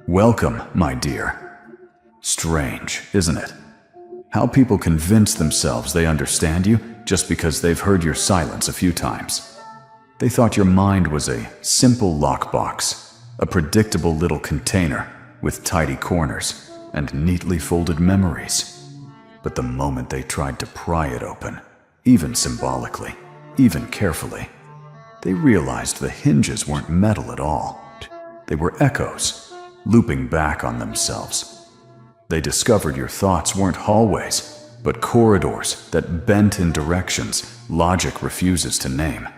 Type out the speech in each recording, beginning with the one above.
Welcome, my dear. Strange, isn't it? How people convince themselves they understand you just because they've heard your silence a few times. They thought your mind was a simple lockbox, a predictable little container with tidy corners and neatly folded memories. But the moment they tried to pry it open, even symbolically, even carefully, they realized the hinges weren't metal at all. They were echoes, looping back on themselves. They discovered your thoughts weren't hallways, but corridors that bent in directions logic refuses to name.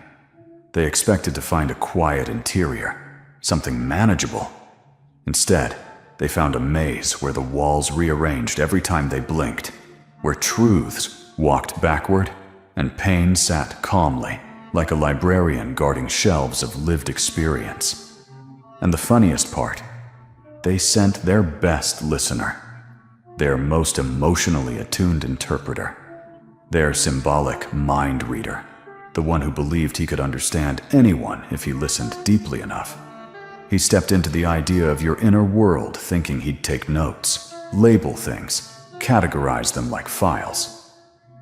They expected to find a quiet interior, something manageable. Instead, they found a maze where the walls rearranged every time they blinked, where truths walked backward and pain sat calmly, like a librarian guarding shelves of lived experience. And the funniest part, they sent their best listener, their most emotionally attuned interpreter, their symbolic mind reader, the one who believed he could understand anyone if he listened deeply enough. He stepped into the idea of your inner world thinking he'd take notes, label things, categorize them like files.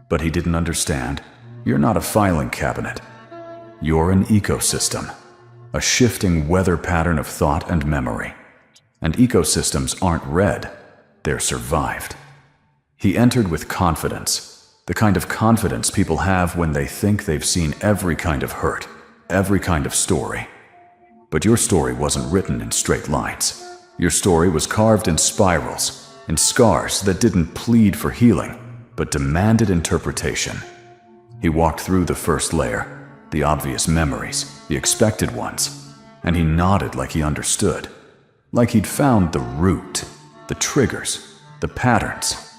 But he didn't understand. You're not a filing cabinet. You're an ecosystem, a shifting weather pattern of thought and memory. And ecosystems aren't red, they're survived. He entered with confidence, the kind of confidence people have when they think they've seen every kind of hurt, every kind of story. But your story wasn't written in straight lines. Your story was carved in spirals, in scars that didn't plead for healing, but demanded interpretation. He walked through the first layer, the obvious memories, the expected ones, and he nodded like he understood, like he'd found the root, the triggers, the patterns.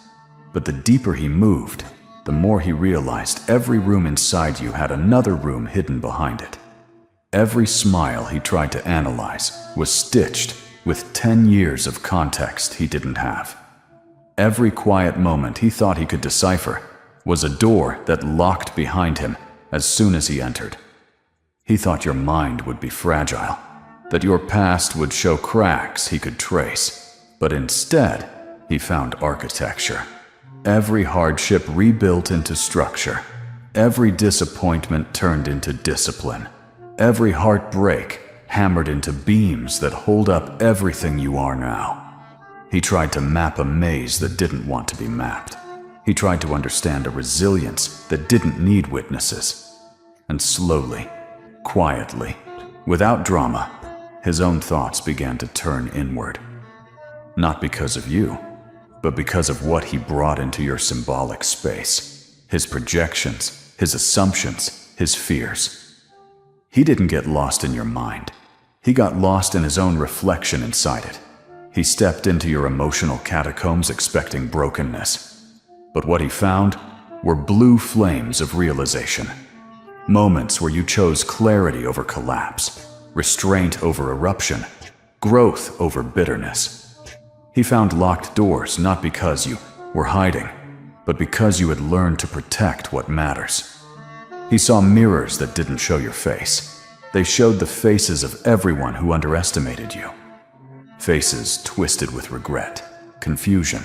But the deeper he moved, the more he realized every room inside you had another room hidden behind it. Every smile he tried to analyze was stitched with 10 years of context he didn't have. Every quiet moment he thought he could decipher was a door that locked behind him as soon as he entered. He thought your mind would be fragile, that your past would show cracks he could trace, but instead he found architecture. Every hardship rebuilt into structure, every disappointment turned into discipline, every heartbreak hammered into beams that hold up everything you are now. He tried to map a maze that didn't want to be mapped. He tried to understand a resilience that didn't need witnesses. And slowly, quietly, without drama, his own thoughts began to turn inward. Not because of you, but because of what he brought into your symbolic space. His projections, his assumptions, his fears. He didn't get lost in your mind. He got lost in his own reflection inside it. He stepped into your emotional catacombs expecting brokenness. But what he found were blue flames of realization. Moments where you chose clarity over collapse, restraint over eruption, growth over bitterness. He found locked doors not because you were hiding, but because you had learned to protect what matters. He saw mirrors that didn't show your face. They showed the faces of everyone who underestimated you. Faces twisted with regret, confusion,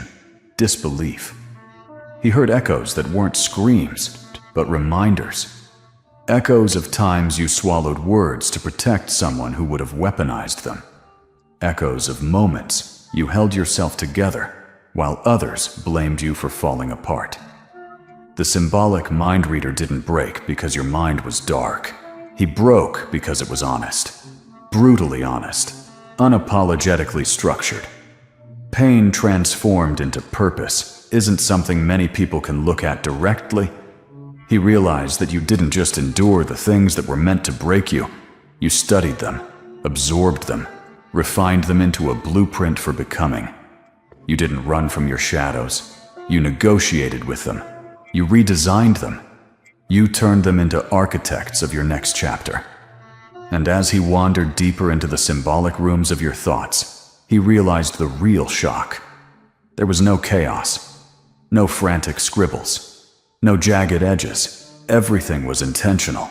disbelief. He heard echoes that weren't screams, but reminders. Echoes of times you swallowed words to protect someone who would have weaponized them. Echoes of moments you held yourself together while others blamed you for falling apart. The symbolic mind reader didn't break because your mind was dark. He broke because it was honest, brutally honest, unapologetically structured. Pain transformed into purpose isn't something many people can look at directly. He realized that you didn't just endure the things that were meant to break you. You studied them, absorbed them, refined them into a blueprint for becoming. You didn't run from your shadows. You negotiated with them. You redesigned them. You turned them into architects of your next chapter. And as he wandered deeper into the symbolic rooms of your thoughts, he realized the real shock. There was no chaos, no frantic scribbles, no jagged edges. Everything was intentional.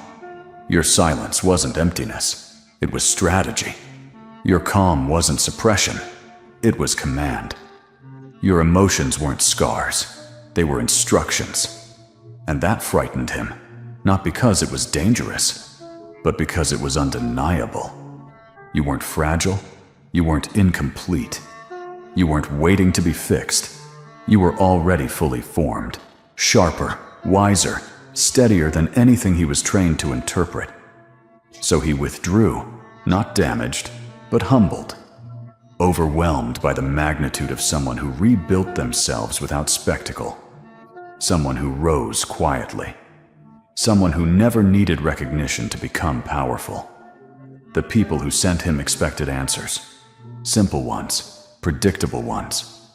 Your silence wasn't emptiness. It was strategy. Your calm wasn't suppression. It was command. Your emotions weren't scars. They were instructions. And that frightened him, not because it was dangerous, but because it was undeniable. You weren't fragile. You weren't incomplete. You weren't waiting to be fixed. You were already fully formed, sharper, wiser, steadier than anything he was trained to interpret. So he withdrew, not damaged, but humbled, overwhelmed by the magnitude of someone who rebuilt themselves without spectacle, someone who rose quietly, someone who never needed recognition to become powerful. The people who sent him expected answers, simple ones, predictable ones.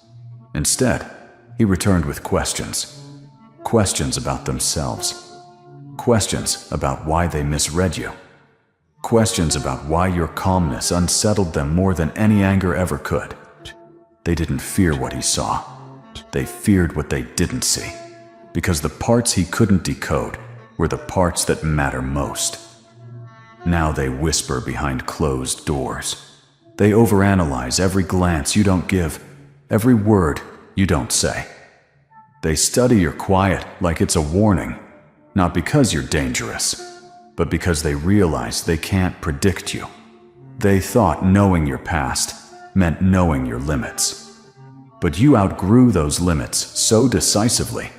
Instead, he returned with questions. Questions about themselves. Questions about why they misread you. Questions about why your calmness unsettled them more than any anger ever could. They didn't fear what he saw. They feared what they didn't see, because the parts he couldn't decode were the parts that matter most. Now they whisper behind closed doors. They overanalyze every glance you don't give, every word you don't say. They study your quiet like it's a warning, not because you're dangerous, but because they realize they can't predict you. They thought knowing your past meant knowing your limits. But you outgrew those limits so decisively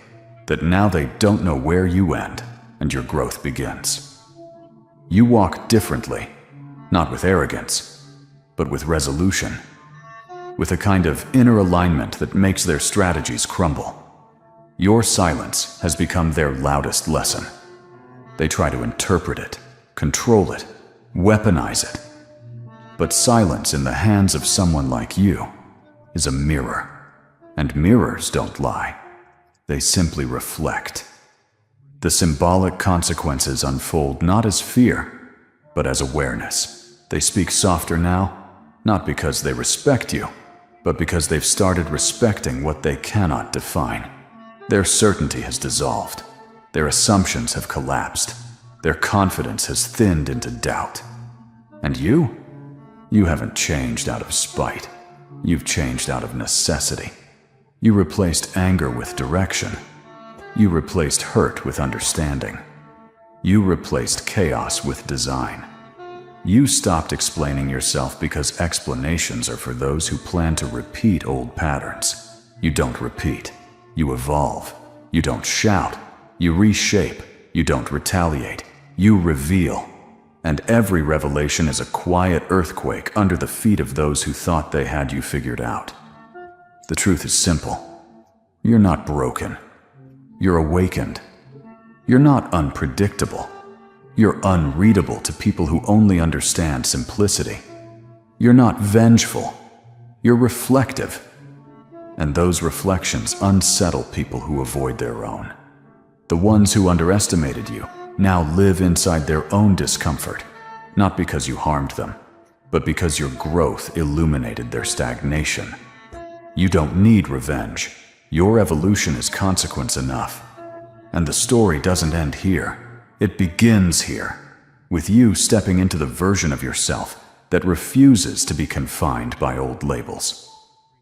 that now they don't know where you end and your growth begins. You walk differently, not with arrogance, but with resolution, with a kind of inner alignment that makes their strategies crumble. Your silence has become their loudest lesson. They try to interpret it, control it, weaponize it. But silence in the hands of someone like you is a mirror, and mirrors don't lie. They simply reflect. The symbolic consequences unfold not as fear, but as awareness. They speak softer now, not because they respect you, but because they've started respecting what they cannot define. Their certainty has dissolved. Their assumptions have collapsed. Their confidence has thinned into doubt. And you? You haven't changed out of spite. You've changed out of necessity. You replaced anger with direction. You replaced hurt with understanding. You replaced chaos with design. You stopped explaining yourself because explanations are for those who plan to repeat old patterns. You don't repeat. You evolve. You don't shout. You reshape. You don't retaliate. You reveal. And every revelation is a quiet earthquake under the feet of those who thought they had you figured out. The truth is simple. You're not broken. You're awakened. You're not unpredictable. You're unreadable to people who only understand simplicity. You're not vengeful. You're reflective. And those reflections unsettle people who avoid their own. The ones who underestimated you now live inside their own discomfort, not because you harmed them, but because your growth illuminated their stagnation. You don't need revenge. Your evolution is consequence enough. And the story doesn't end here. It begins here, with you stepping into the version of yourself that refuses to be confined by old labels.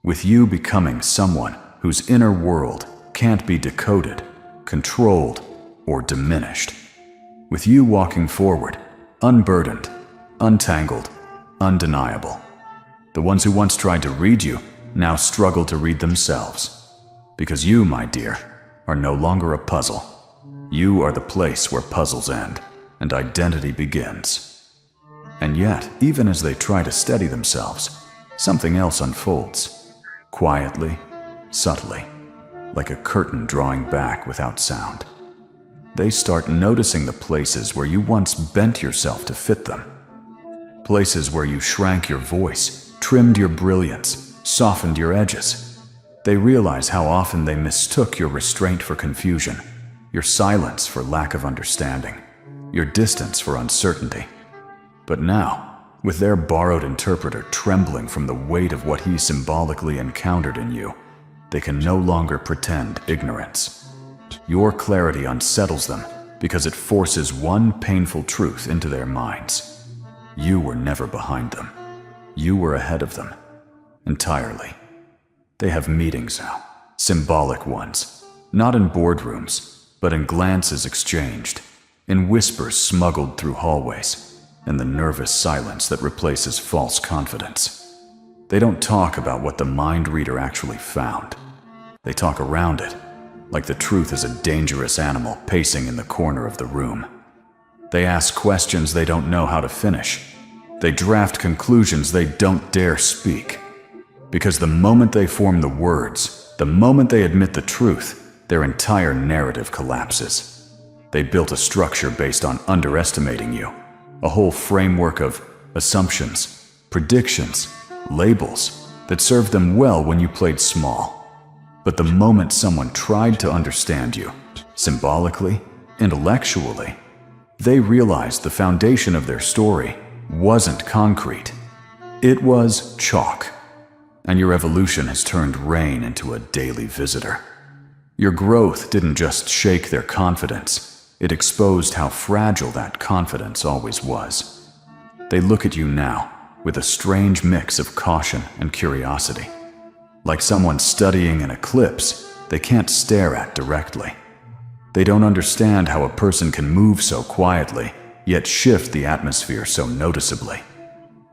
With you becoming someone whose inner world can't be decoded, controlled, or diminished. With you walking forward, unburdened, untangled, undeniable. The ones who once tried to read you now struggle to read themselves. Because you, my dear, are no longer a puzzle. You are the place where puzzles end and identity begins. And yet, even as they try to steady themselves, something else unfolds. Quietly, subtly, like a curtain drawing back without sound. They start noticing the places where you once bent yourself to fit them. Places where you shrank your voice, trimmed your brilliance, softened your edges. They realize how often they mistook your restraint for confusion, your silence for lack of understanding, your distance for uncertainty. But now, with their borrowed interpreter trembling from the weight of what he symbolically encountered in you, they can no longer pretend ignorance. Your clarity unsettles them because it forces one painful truth into their minds. You were never behind them. You were ahead of them. entirely. They have meetings now, symbolic ones, not in boardrooms, but in glances exchanged, in whispers smuggled through hallways, in the nervous silence that replaces false confidence. They don't talk about what the mind reader actually found. They talk around it, like the truth is a dangerous animal pacing in the corner of the room. They ask questions they don't know how to finish. They draft conclusions they don't dare speak. Because the moment they form the words, the moment they admit the truth, their entire narrative collapses. They built a structure based on underestimating you, a whole framework of assumptions, predictions, labels that served them well when you played small. But the moment someone tried to understand you, symbolically, intellectually, they realized the foundation of their story wasn't concrete. It was chalk. And your evolution has turned rain into a daily visitor. Your growth didn't just shake their confidence, it exposed how fragile that confidence always was. They look at you now with a strange mix of caution and curiosity. Like someone studying an eclipse they can't stare at directly. They don't understand how a person can move so quietly, yet shift the atmosphere so noticeably.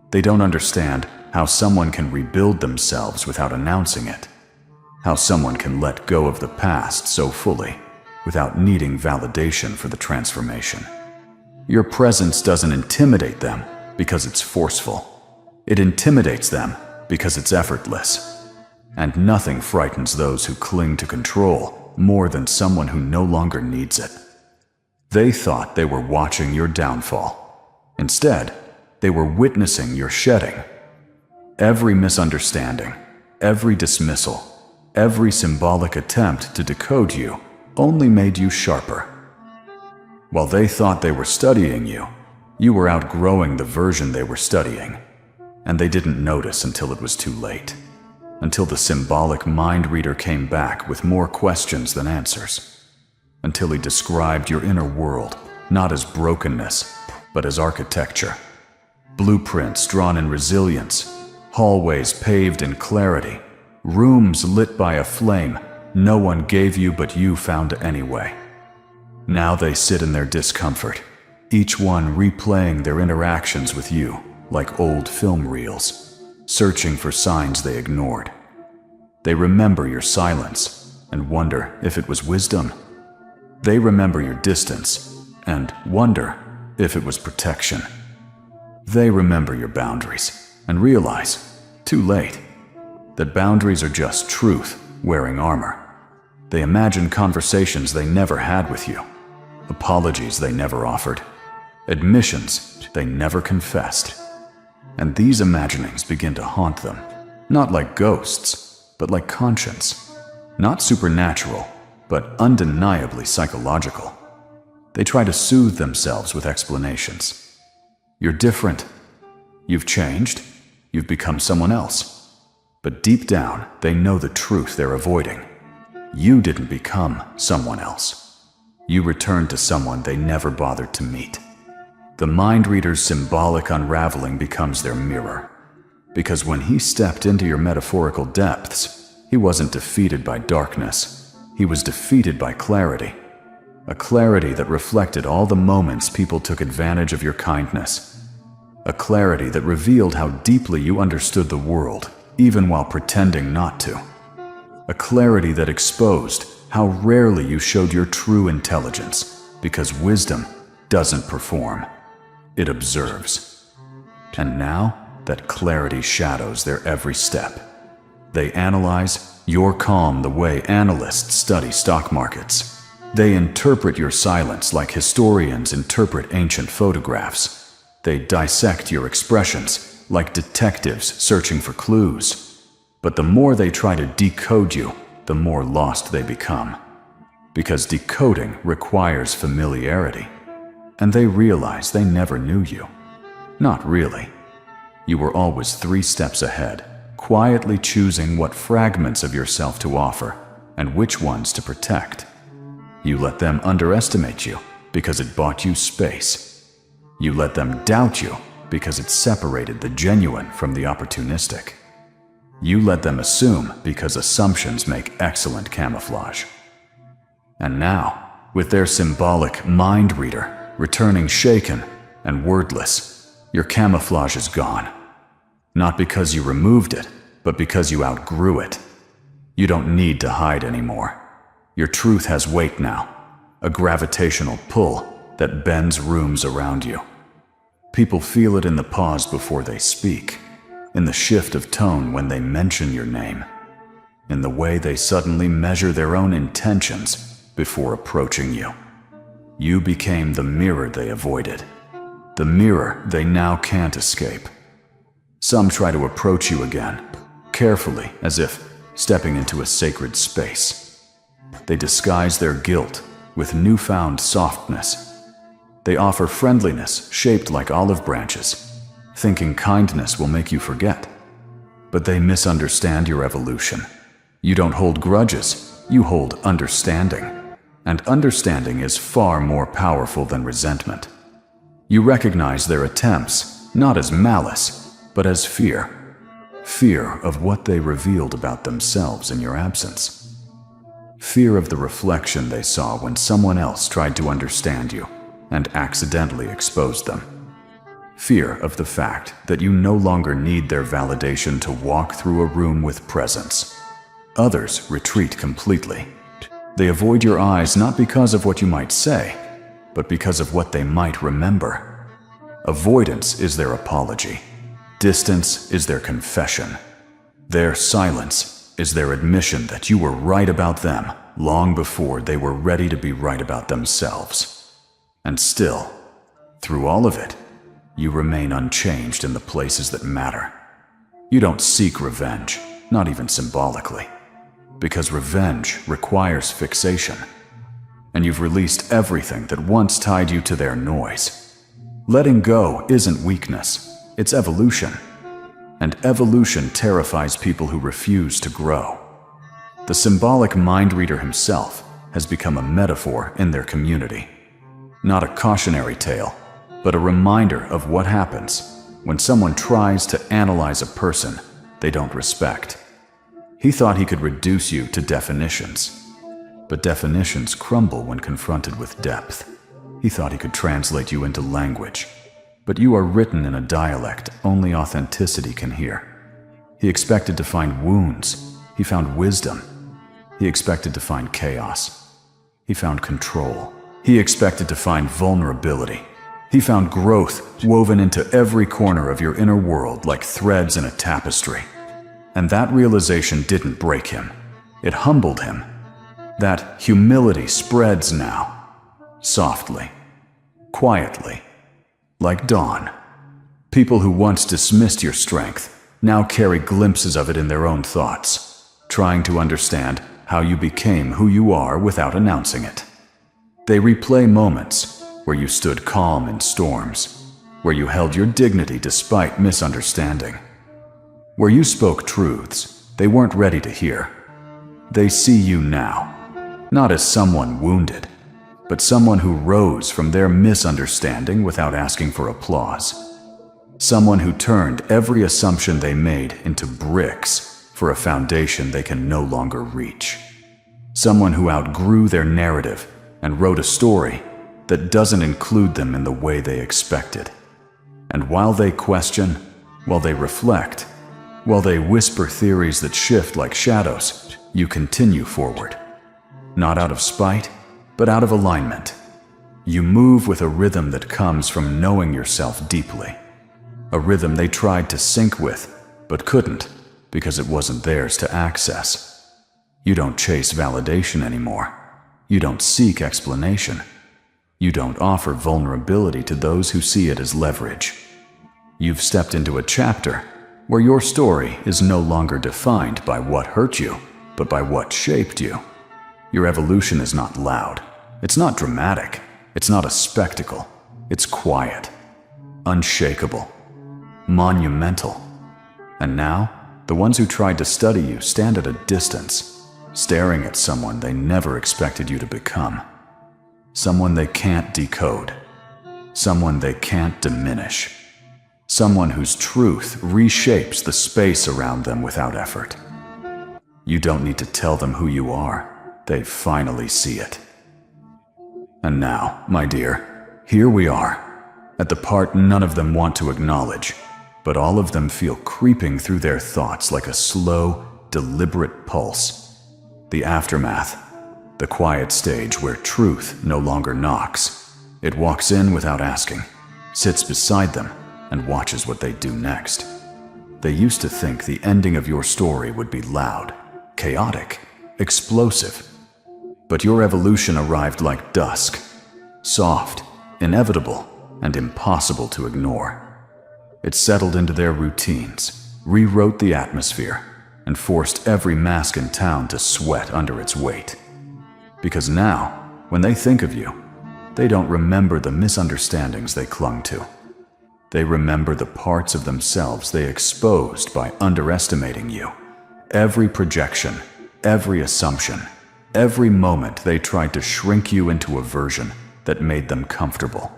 They don't understand how someone can rebuild themselves without announcing it. How someone can let go of the past so fully, without needing validation for the transformation. Your presence doesn't intimidate them because it's forceful. It intimidates them because it's effortless. And nothing frightens those who cling to control more than someone who no longer needs it. They thought they were watching your downfall. Instead, they were witnessing your shedding. Every misunderstanding, every dismissal, every symbolic attempt to decode you only made you sharper. While they thought they were studying you, you were outgrowing the version they were studying. And they didn't notice until it was too late. Until the symbolic mind reader came back with more questions than answers. Until he described your inner world, not as brokenness, but as architecture. Blueprints drawn in resilience, hallways paved in clarity, rooms lit by a flame no one gave you but you found anyway. Now they sit in their discomfort, each one replaying their interactions with you like old film reels, searching for signs they ignored. They remember your silence and wonder if it was wisdom. They remember your distance and wonder if it was protection. They remember your boundaries and realize, too late, that boundaries are just truth wearing armor. They imagine conversations they never had with you, apologies they never offered, admissions they never confessed. And these imaginings begin to haunt them, not like ghosts, but like conscience. Not supernatural, but undeniably psychological. They try to soothe themselves with explanations. You're different. You've changed. You've become someone else. But deep down, they know the truth they're avoiding. You didn't become someone else. You returned to someone they never bothered to meet. The mind reader's symbolic unraveling becomes their mirror. Because when he stepped into your metaphorical depths, he wasn't defeated by darkness. He was defeated by clarity. A clarity that reflected all the moments people took advantage of your kindness. A clarity that revealed how deeply you understood the world, even while pretending not to. A clarity that exposed how rarely you showed your true intelligence, because wisdom doesn't perform. It observes. And now, that clarity shadows their every step. They analyze your calm the way analysts study stock markets. They interpret your silence like historians interpret ancient photographs. They dissect your expressions like detectives searching for clues. But the more they try to decode you, the more lost they become. Because decoding requires familiarity. And they realize they never knew you. Not really. You were always 3 steps ahead, quietly choosing what fragments of yourself to offer and which ones to protect. You let them underestimate you because it bought you space. You let them doubt you because it separated the genuine from the opportunistic. You let them assume because assumptions make excellent camouflage. And now, with their symbolic mind reader returning shaken and wordless, your camouflage is gone. Not because you removed it, but because you outgrew it. You don't need to hide anymore. Your truth has weight now, a gravitational pull that bends rooms around you. People feel it in the pause before they speak, in the shift of tone when they mention your name, in the way they suddenly measure their own intentions before approaching you. You became the mirror they avoided, the mirror they now can't escape. Some try to approach you again, carefully, as if stepping into a sacred space. They disguise their guilt with newfound softness. They offer friendliness shaped like olive branches, thinking kindness will make you forget. But they misunderstand your evolution. You don't hold grudges, you hold understanding. And understanding is far more powerful than resentment. You recognize their attempts, not as malice, but as fear. Fear of what they revealed about themselves in your absence. Fear of the reflection they saw when someone else tried to understand you and accidentally exposed them. Fear of the fact that you no longer need their validation to walk through a room with presence. Others retreat completely. They avoid your eyes not because of what you might say, but because of what they might remember. Avoidance is their apology. Distance is their confession. Their silence is their admission that you were right about them long before they were ready to be right about themselves. And still, through all of it, you remain unchanged in the places that matter. You don't seek revenge, not even symbolically, because revenge requires fixation. And you've released everything that once tied you to their noise. Letting go isn't weakness. It's evolution. And evolution terrifies people who refuse to grow. The symbolic mind reader himself has become a metaphor in their community. Not a cautionary tale, but a reminder of what happens when someone tries to analyze a person they don't respect. He thought he could reduce you to definitions, but definitions crumble when confronted with depth. He thought he could translate you into language, but you are written in a dialect only authenticity can hear. He expected to find wounds. He found wisdom. He expected to find chaos. He found control. He expected to find vulnerability. He found growth woven into every corner of your inner world like threads in a tapestry. And that realization didn't break him. It humbled him. That humility spreads now, softly, quietly, like dawn. People who once dismissed your strength now carry glimpses of it in their own thoughts, trying to understand how you became who you are without announcing it. They replay moments where you stood calm in storms, where you held your dignity despite misunderstanding, where you spoke truths they weren't ready to hear. They see you now, not as someone wounded, but someone who rose from their misunderstanding without asking for applause. Someone who turned every assumption they made into bricks for a foundation they can no longer reach. Someone who outgrew their narrative and wrote a story that doesn't include them in the way they expected. And while they question, while they reflect, while they whisper theories that shift like shadows, you continue forward. Not out of spite, but out of alignment. You move with a rhythm that comes from knowing yourself deeply. A rhythm they tried to sync with, but couldn't, because it wasn't theirs to access. You don't chase validation anymore. You don't seek explanation. You don't offer vulnerability to those who see it as leverage. You've stepped into a chapter where your story is no longer defined by what hurt you, but by what shaped you. Your evolution is not loud. It's not dramatic. It's not a spectacle. It's quiet, unshakable, monumental. And now, the ones who tried to study you stand at a distance, staring at someone they never expected you to become. Someone they can't decode. Someone they can't diminish. Someone whose truth reshapes the space around them without effort. You don't need to tell them who you are. They finally see it. And now, my dear, here we are, at the part none of them want to acknowledge, but all of them feel creeping through their thoughts like a slow, deliberate pulse. The aftermath, the quiet stage where truth no longer knocks. It walks in without asking, sits beside them, and watches what they do next. They used to think the ending of your story would be loud, chaotic, explosive. But your evolution arrived like dusk, soft, inevitable, and impossible to ignore. It settled into their routines, rewrote the atmosphere, and forced every mask in town to sweat under its weight. Because now, when they think of you, they don't remember the misunderstandings they clung to. They remember the parts of themselves they exposed by underestimating you. Every projection, every assumption, every moment they tried to shrink you into a version that made them comfortable.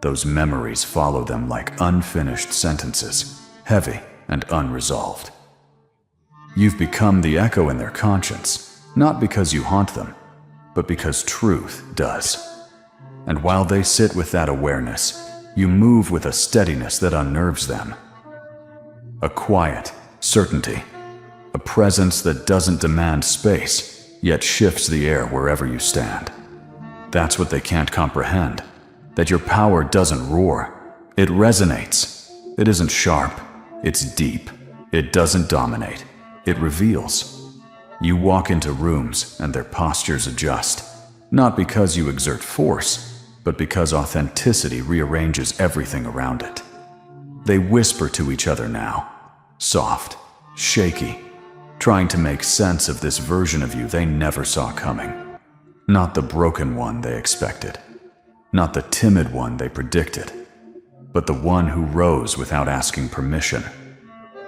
Those memories follow them like unfinished sentences, heavy and unresolved. You've become the echo in their conscience, not because you haunt them, but because truth does. And while they sit with that awareness, you move with a steadiness that unnerves them. A quiet certainty, a presence that doesn't demand space, yet shifts the air wherever you stand. That's what they can't comprehend, that your power doesn't roar, it resonates. It isn't sharp, it's deep. It doesn't dominate, it reveals. You walk into rooms and their postures adjust, not because you exert force, but because authenticity rearranges everything around it. They whisper to each other now, soft, shaky, trying to make sense of this version of you they never saw coming. Not the broken one they expected, not the timid one they predicted, but the one who rose without asking permission,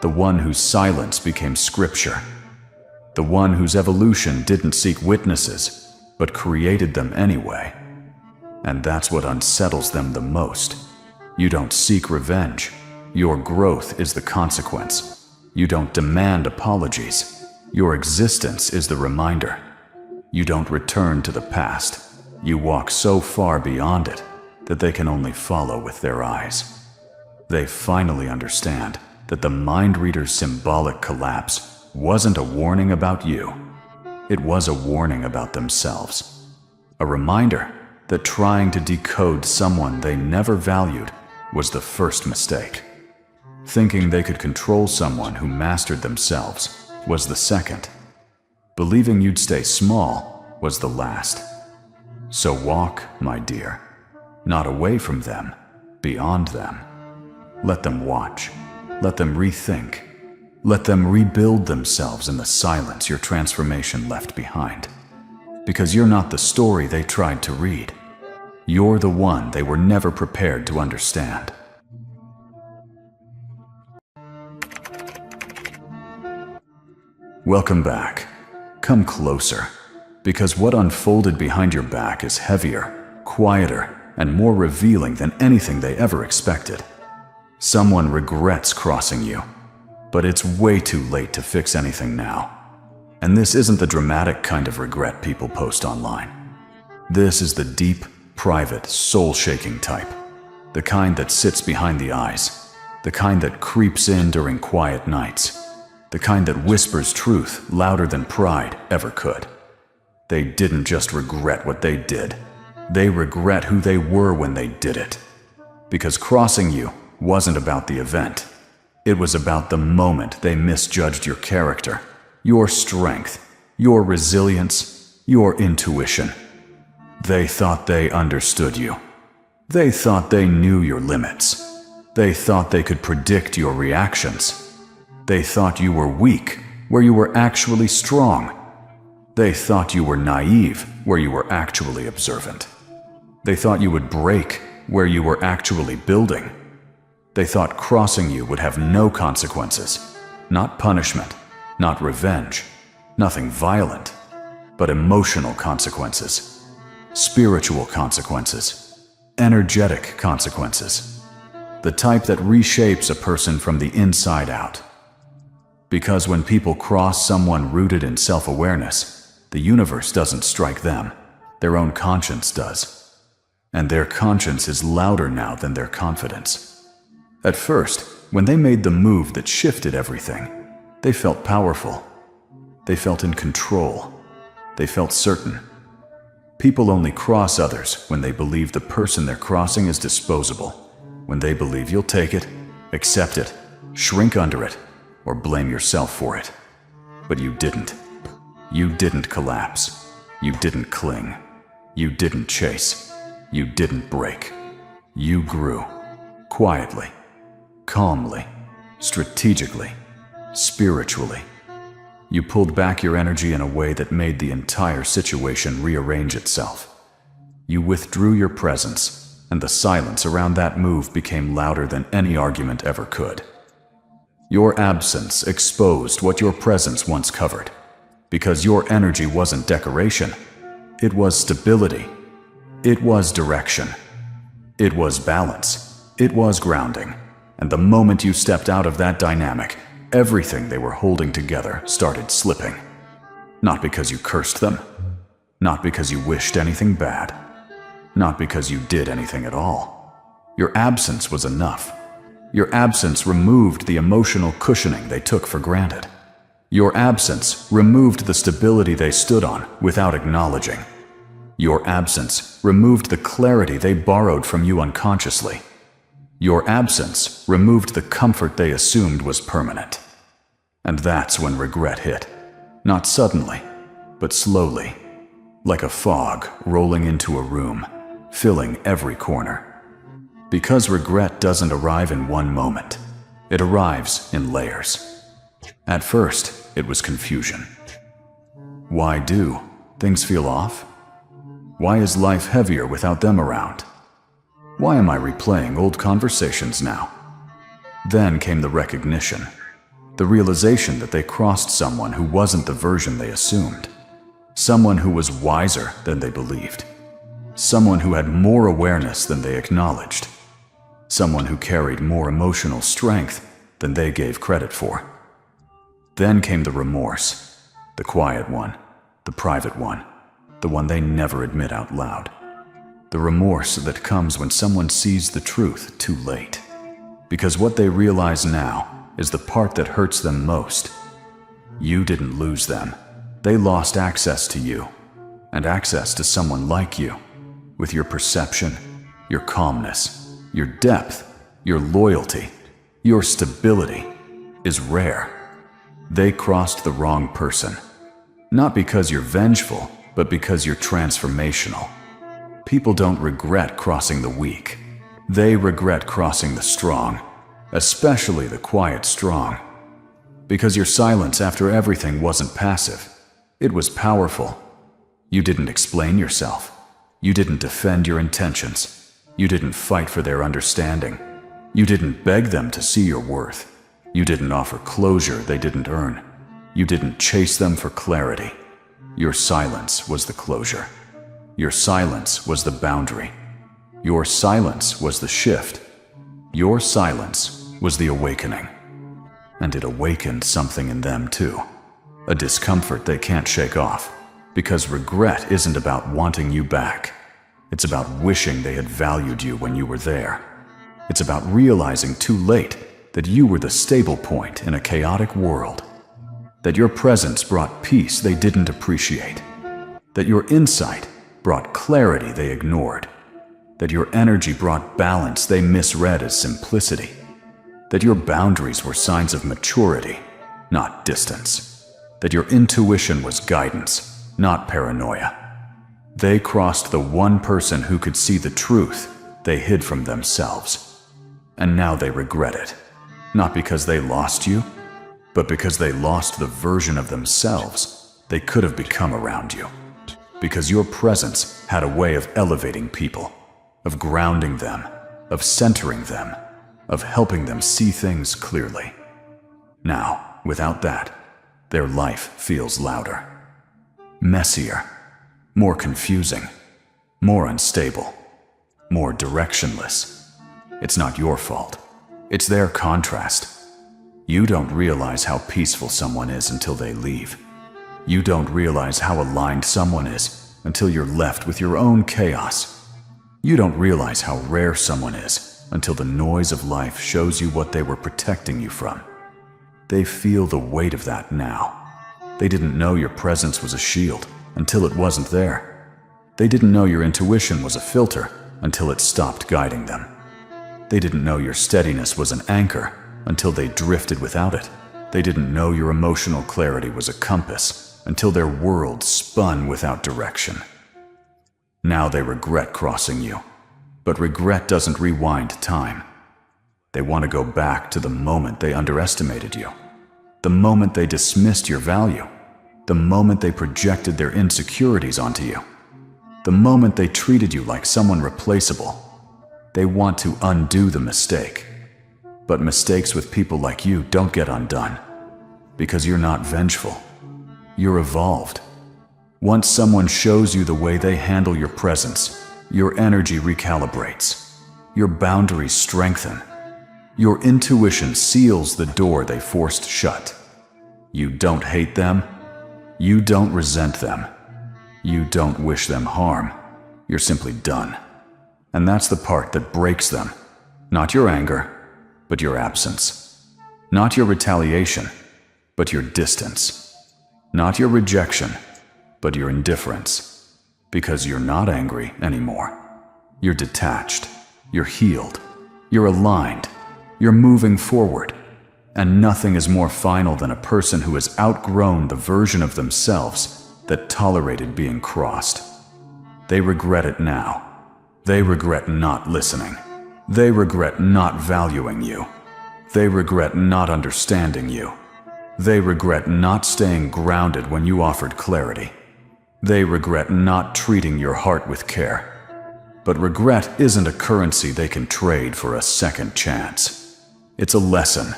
the one whose silence became scripture, the one whose evolution didn't seek witnesses, but created them anyway. And that's what unsettles them the most. You don't seek revenge. Your growth is the consequence. You don't demand apologies. Your existence is the reminder. You don't return to the past. You walk so far beyond it that they can only follow with their eyes. They finally understand that the mind reader's symbolic collapse wasn't a warning about you. It was a warning about themselves. A reminder that trying to decode someone they never valued was the first mistake. Thinking they could control someone who mastered themselves was the second. Believing you'd stay small was the last. So walk, my dear, not away from them, beyond them. Let them watch. Let them rethink. Let them rebuild themselves in the silence your transformation left behind. Because you're not the story they tried to read. You're the one they were never prepared to understand. Welcome back. Come closer, because what unfolded behind your back is heavier, quieter, and more revealing than anything they ever expected. Someone regrets crossing you, but it's way too late to fix anything now. And this isn't the dramatic kind of regret people post online. This is the deep, private, soul-shaking type. The kind that sits behind the eyes. The kind that creeps in during quiet nights. The kind that whispers truth louder than pride ever could. They didn't just regret what they did. They regret who they were when they did it. Because crossing you wasn't about the event. It was about the moment they misjudged your character, your strength, your resilience, your intuition. They thought they understood you. They thought they knew your limits. They thought they could predict your reactions. They thought you were weak, where you were actually strong. They thought you were naive, where you were actually observant. They thought you would break, where you were actually building. They thought crossing you would have no consequences, not punishment, not revenge, nothing violent, but emotional consequences. Spiritual consequences, energetic consequences. the type that reshapes a person from the inside out. Because when people cross someone rooted in self-awareness, the universe doesn't strike them, their own conscience does. And their conscience is louder now than their confidence. At first, when they made the move that shifted everything, they felt powerful. They felt in control. They felt certain. People only cross others when they believe the person they're crossing is disposable, when they believe you'll take it, accept it, shrink under it, or blame yourself for it. But you didn't. You didn't collapse. You didn't cling. You didn't chase. You didn't break. You grew. Quietly. Calmly. Strategically. Spiritually. You pulled back your energy in a way that made the entire situation rearrange itself. You withdrew your presence, and the silence around that move became louder than any argument ever could. Your absence exposed what your presence once covered, because your energy wasn't decoration. It was stability. It was direction. It was balance. It was grounding. And the moment you stepped out of that dynamic, everything they were holding together started slipping. Not because you cursed them. Not because you wished anything bad. Not because you did anything at all. Your absence was enough. Your absence removed the emotional cushioning they took for granted. Your absence removed the stability they stood on without acknowledging. Your absence removed the clarity they borrowed from you unconsciously. Your absence removed the comfort they assumed was permanent. And that's when regret hit. Not suddenly, but slowly, like a fog rolling into a room, filling every corner. Because regret doesn't arrive in one moment. It arrives in layers. At first, it was confusion. Why do things feel off? Why is life heavier without them around? Why am I replaying old conversations now? Then came the recognition, the realization that they crossed someone who wasn't the version they assumed, someone who was wiser than they believed, someone who had more awareness than they acknowledged, someone who carried more emotional strength than they gave credit for. Then came the remorse, the quiet one, the private one, the one they never admit out loud. The remorse that comes when someone sees the truth too late. Because what they realize now is the part that hurts them most. You didn't lose them. They lost access to you, and access to someone like you, with your perception, your calmness, your depth, your loyalty, your stability, is rare. They crossed the wrong person. Not because you're vengeful, but because you're transformational. People don't regret crossing the weak. They regret crossing the strong, especially the quiet strong. Because your silence after everything wasn't passive. It was powerful. You didn't explain yourself. You didn't defend your intentions. You didn't fight for their understanding. You didn't beg them to see your worth. You didn't offer closure they didn't earn. You didn't chase them for clarity. Your silence was the closure. Your silence was the boundary. Your silence was the shift. Your silence was the awakening. And it awakened something in them too. A discomfort they can't shake off. Because regret isn't about wanting you back. It's about wishing they had valued you when you were there. It's about realizing too late that you were the stable point in a chaotic world. That your presence brought peace they didn't appreciate. That your insight brought clarity they ignored. That your energy brought balance they misread as simplicity. That your boundaries were signs of maturity, not distance. That your intuition was guidance, not paranoia. They crossed the one person who could see the truth they hid from themselves. And now they regret it. Not because they lost you, but because they lost the version of themselves they could have become around you. Because your presence had a way of elevating people, of grounding them, of centering them, of helping them see things clearly. Now, without that, their life feels louder, messier, more confusing, more unstable, more directionless. It's not your fault. It's their contrast. You don't realize how peaceful someone is until they leave. You don't realize how aligned someone is until you're left with your own chaos. You don't realize how rare someone is until the noise of life shows you what they were protecting you from. They feel the weight of that now. They didn't know your presence was a shield until it wasn't there. They didn't know your intuition was a filter until it stopped guiding them. They didn't know your steadiness was an anchor until they drifted without it. They didn't know your emotional clarity was a compass until their world spun without direction. Now they regret crossing you, but regret doesn't rewind time. They want to go back to the moment they underestimated you, the moment they dismissed your value, the moment they projected their insecurities onto you, the moment they treated you like someone replaceable. They want to undo the mistake. But mistakes with people like you don't get undone, because you're not vengeful. You're evolved. Once someone shows you the way they handle your presence, your energy recalibrates. Your boundaries strengthen. Your intuition seals the door they forced shut. You don't hate them. You don't resent them. You don't wish them harm. You're simply done. And that's the part that breaks them. Not your anger, but your absence. Not your retaliation, but your distance. Not your rejection, but your indifference. Because you're not angry anymore. You're detached. You're healed. You're aligned. You're moving forward. And nothing is more final than a person who has outgrown the version of themselves that tolerated being crossed. They regret it now. They regret not listening. They regret not valuing you. They regret not understanding you. They regret not staying grounded when you offered clarity. They regret not treating your heart with care. But regret isn't a currency they can trade for a second chance. It's a lesson,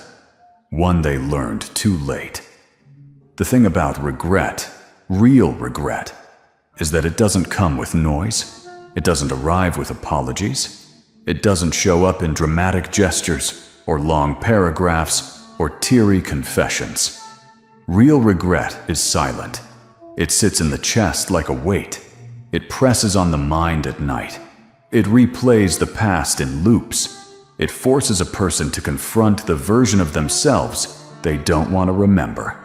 one they learned too late. The thing about regret, real regret, is that it doesn't come with noise. It doesn't arrive with apologies. It doesn't show up in dramatic gestures or long paragraphs or teary confessions. Real regret is silent. It sits in the chest like a weight. It presses on the mind at night. It replays the past in loops. It forces a person to confront the version of themselves they don't want to remember.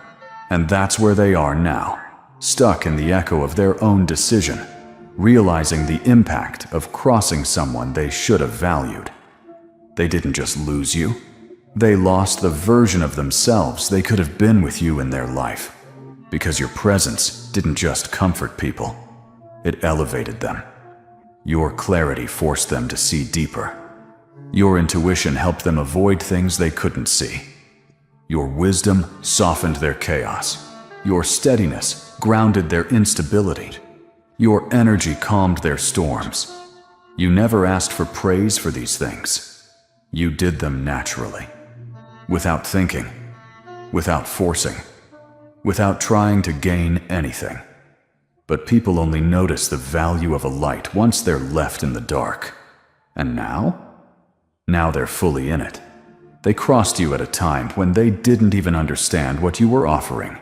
And that's where they are now, stuck in the echo of their own decision, realizing the impact of crossing someone they should have valued. They didn't just lose you. They lost the version of themselves they could have been with you in their life. Because your presence didn't just comfort people. It elevated them. Your clarity forced them to see deeper. Your intuition helped them avoid things they couldn't see. Your wisdom softened their chaos. Your steadiness grounded their instability. Your energy calmed their storms. You never asked for praise for these things. You did them naturally. Without thinking. Without forcing. Without trying to gain anything. But people only notice the value of a light once they're left in the dark. And now? Now they're fully in it. They crossed you at a time when they didn't even understand what you were offering.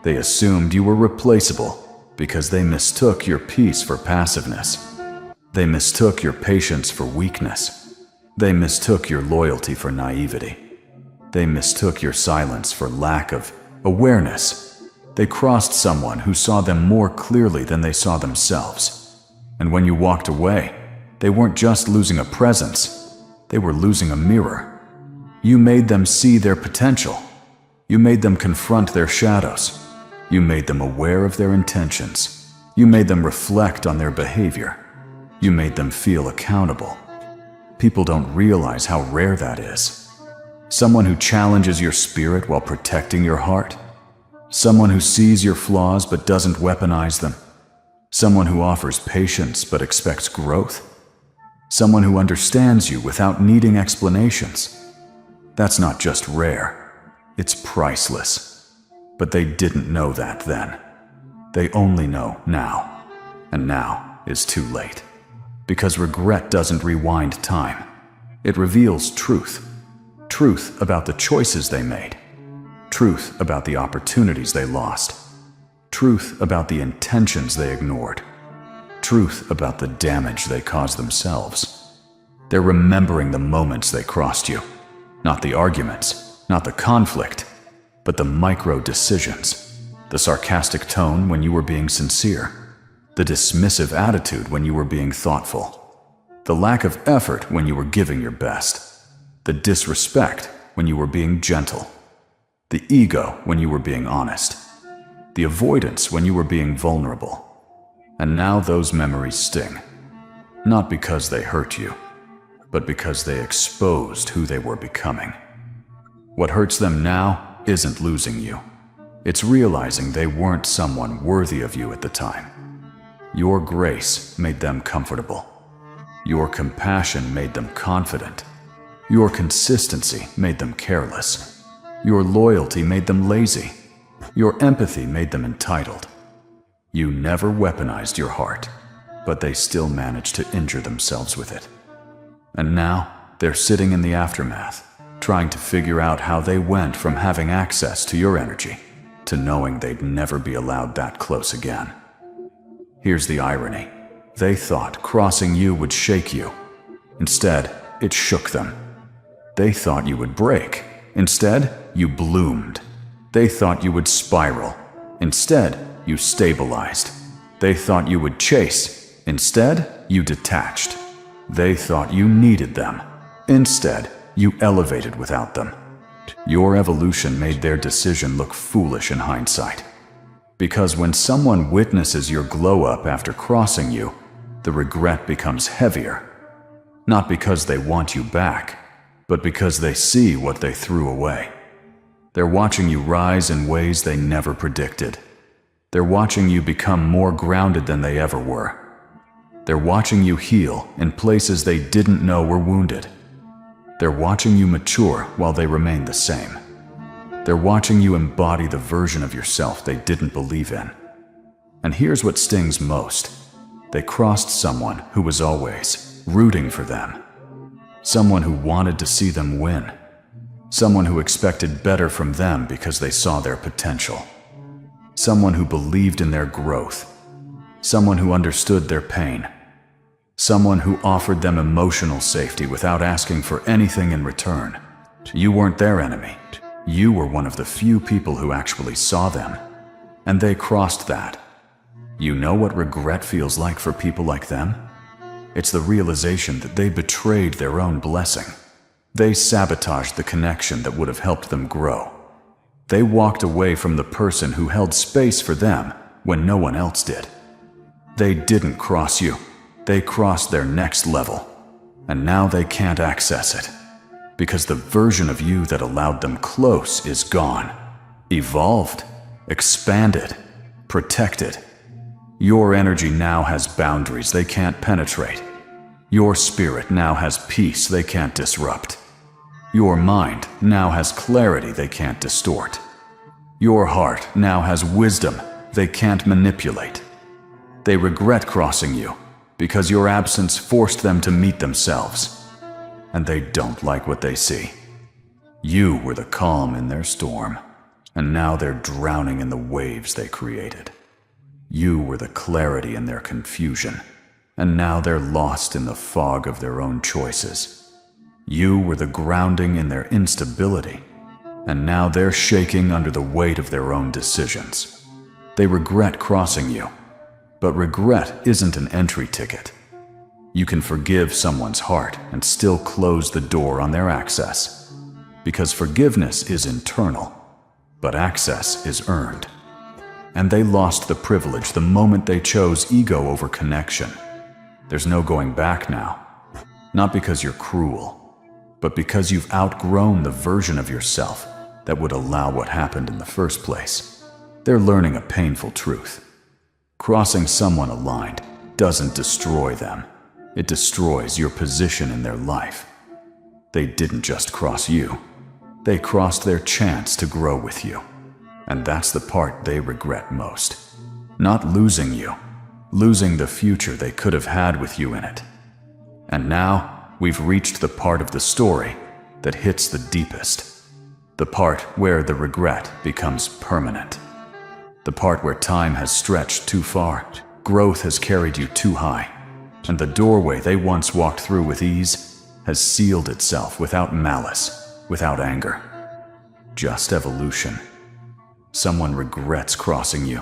They assumed you were replaceable because they mistook your peace for passiveness. They mistook your patience for weakness. They mistook your loyalty for naivety. They mistook your silence for lack of awareness. They crossed someone who saw them more clearly than they saw themselves. And when you walked away, they weren't just losing a presence, they were losing a mirror. You made them see their potential. You made them confront their shadows. You made them aware of their intentions. You made them reflect on their behavior. You made them feel accountable. People don't realize how rare that is. Someone who challenges your spirit while protecting your heart. Someone who sees your flaws but doesn't weaponize them. Someone who offers patience but expects growth. Someone who understands you without needing explanations. That's not just rare, it's priceless. But they didn't know that then. They only know now. And now is too late. Because regret doesn't rewind time. It reveals truth. Truth about the choices they made. Truth about the opportunities they lost. Truth about the intentions they ignored. Truth about the damage they caused themselves. They're remembering the moments they crossed you. Not the arguments, not the conflict, but the micro-decisions. The sarcastic tone when you were being sincere. The dismissive attitude when you were being thoughtful. The lack of effort when you were giving your best. The disrespect when you were being gentle. The ego when you were being honest. The avoidance when you were being vulnerable. And now those memories sting. Not because they hurt you, but because they exposed who they were becoming. What hurts them now isn't losing you. It's realizing they weren't someone worthy of you at the time. Your grace made them comfortable. Your compassion made them confident. Your consistency made them careless. Your loyalty made them lazy. Your empathy made them entitled. You never weaponized your heart, but they still managed to injure themselves with it. And now, they're sitting in the aftermath, trying to figure out how they went from having access to your energy to knowing they'd never be allowed that close again. Here's the irony. They thought crossing you would shake you. Instead, it shook them. They thought you would break. Instead, you bloomed. They thought you would spiral. Instead, you stabilized. They thought you would chase. Instead, you detached. They thought you needed them. Instead, you elevated without them. Your evolution made their decision look foolish in hindsight. Because when someone witnesses your glow-up after crossing you, the regret becomes heavier. Not because they want you back, but because they see what they threw away. They're watching you rise in ways they never predicted. They're watching you become more grounded than they ever were. They're watching you heal in places they didn't know were wounded. They're watching you mature while they remain the same. They're watching you embody the version of yourself they didn't believe in. And here's what stings most. They crossed someone who was always rooting for them. Someone who wanted to see them win. Someone who expected better from them because they saw their potential. Someone who believed in their growth. Someone who understood their pain. Someone who offered them emotional safety without asking for anything in return. You weren't their enemy. You were one of the few people who actually saw them. And they crossed that. You know what regret feels like for people like them? It's the realization that they betrayed their own blessing. They sabotaged the connection that would have helped them grow. They walked away from the person who held space for them when no one else did. They didn't cross you. They crossed their next level. And now they can't access it. Because the version of you that allowed them close is gone. Evolved. Expanded. Protected. Your energy now has boundaries they can't penetrate. Your spirit now has peace they can't disrupt. Your mind now has clarity they can't distort. Your heart now has wisdom they can't manipulate. They regret crossing you because your absence forced them to meet themselves. And they don't like what they see. You were the calm in their storm, and now they're drowning in the waves they created. You were the clarity in their confusion, and now they're lost in the fog of their own choices. You were the grounding in their instability, and now they're shaking under the weight of their own decisions. They regret crossing you, but regret isn't an entry ticket. You can forgive someone's heart and still close the door on their access, because forgiveness is internal, but access is earned. And they lost the privilege the moment they chose ego over connection. There's no going back now, not because you're cruel, but because you've outgrown the version of yourself that would allow what happened in the first place. They're learning a painful truth. Crossing someone aligned doesn't destroy them. It destroys your position in their life. They didn't just cross you. They crossed their chance to grow with you. And that's the part they regret most. Not losing you, losing the future they could have had with you in it. And now, we've reached the part of the story that hits the deepest. The part where the regret becomes permanent. The part where time has stretched too far, growth has carried you too high, and the doorway they once walked through with ease has sealed itself without malice, without anger. Just evolution. Someone regrets crossing you,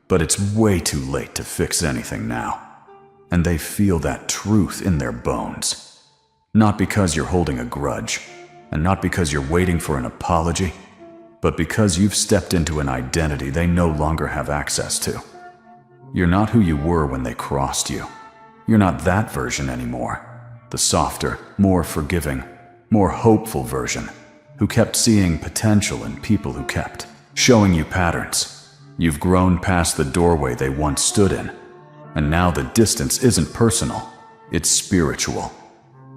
but it's way too late to fix anything now. And they feel that truth in their bones. Not because you're holding a grudge, and not because you're waiting for an apology, but because you've stepped into an identity they no longer have access to. You're not who you were when they crossed you. You're not that version anymore. The softer, more forgiving, more hopeful version, who kept seeing potential in people who kept showing you patterns. You've grown past the doorway they once stood in, and now the distance isn't personal, it's spiritual.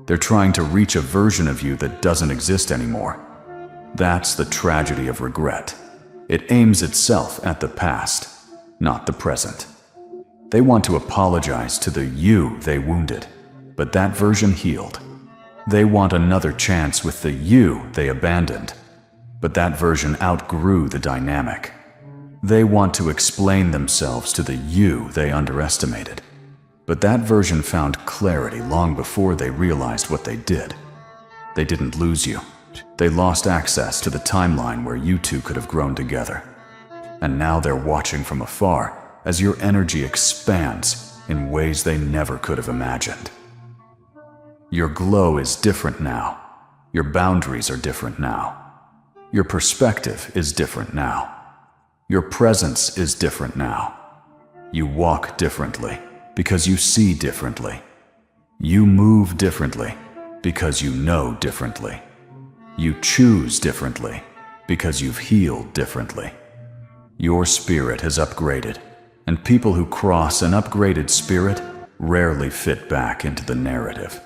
They're trying to reach a version of you that doesn't exist anymore. That's the tragedy of regret. It aims itself at the past, not the present. They want to apologize to the you they wounded, but that version healed. They want another chance with the you they abandoned, but that version outgrew the dynamic. They want to explain themselves to the you they underestimated, but that version found clarity long before they realized what they did. They didn't lose you. They lost access to the timeline where you two could have grown together. And now they're watching from afar as your energy expands in ways they never could have imagined. Your glow is different now. Your boundaries are different now. Your perspective is different now. Your presence is different now. You walk differently because you see differently. You move differently because you know differently. You choose differently because you've healed differently. Your spirit has upgraded, and people who cross an upgraded spirit rarely fit back into the narrative.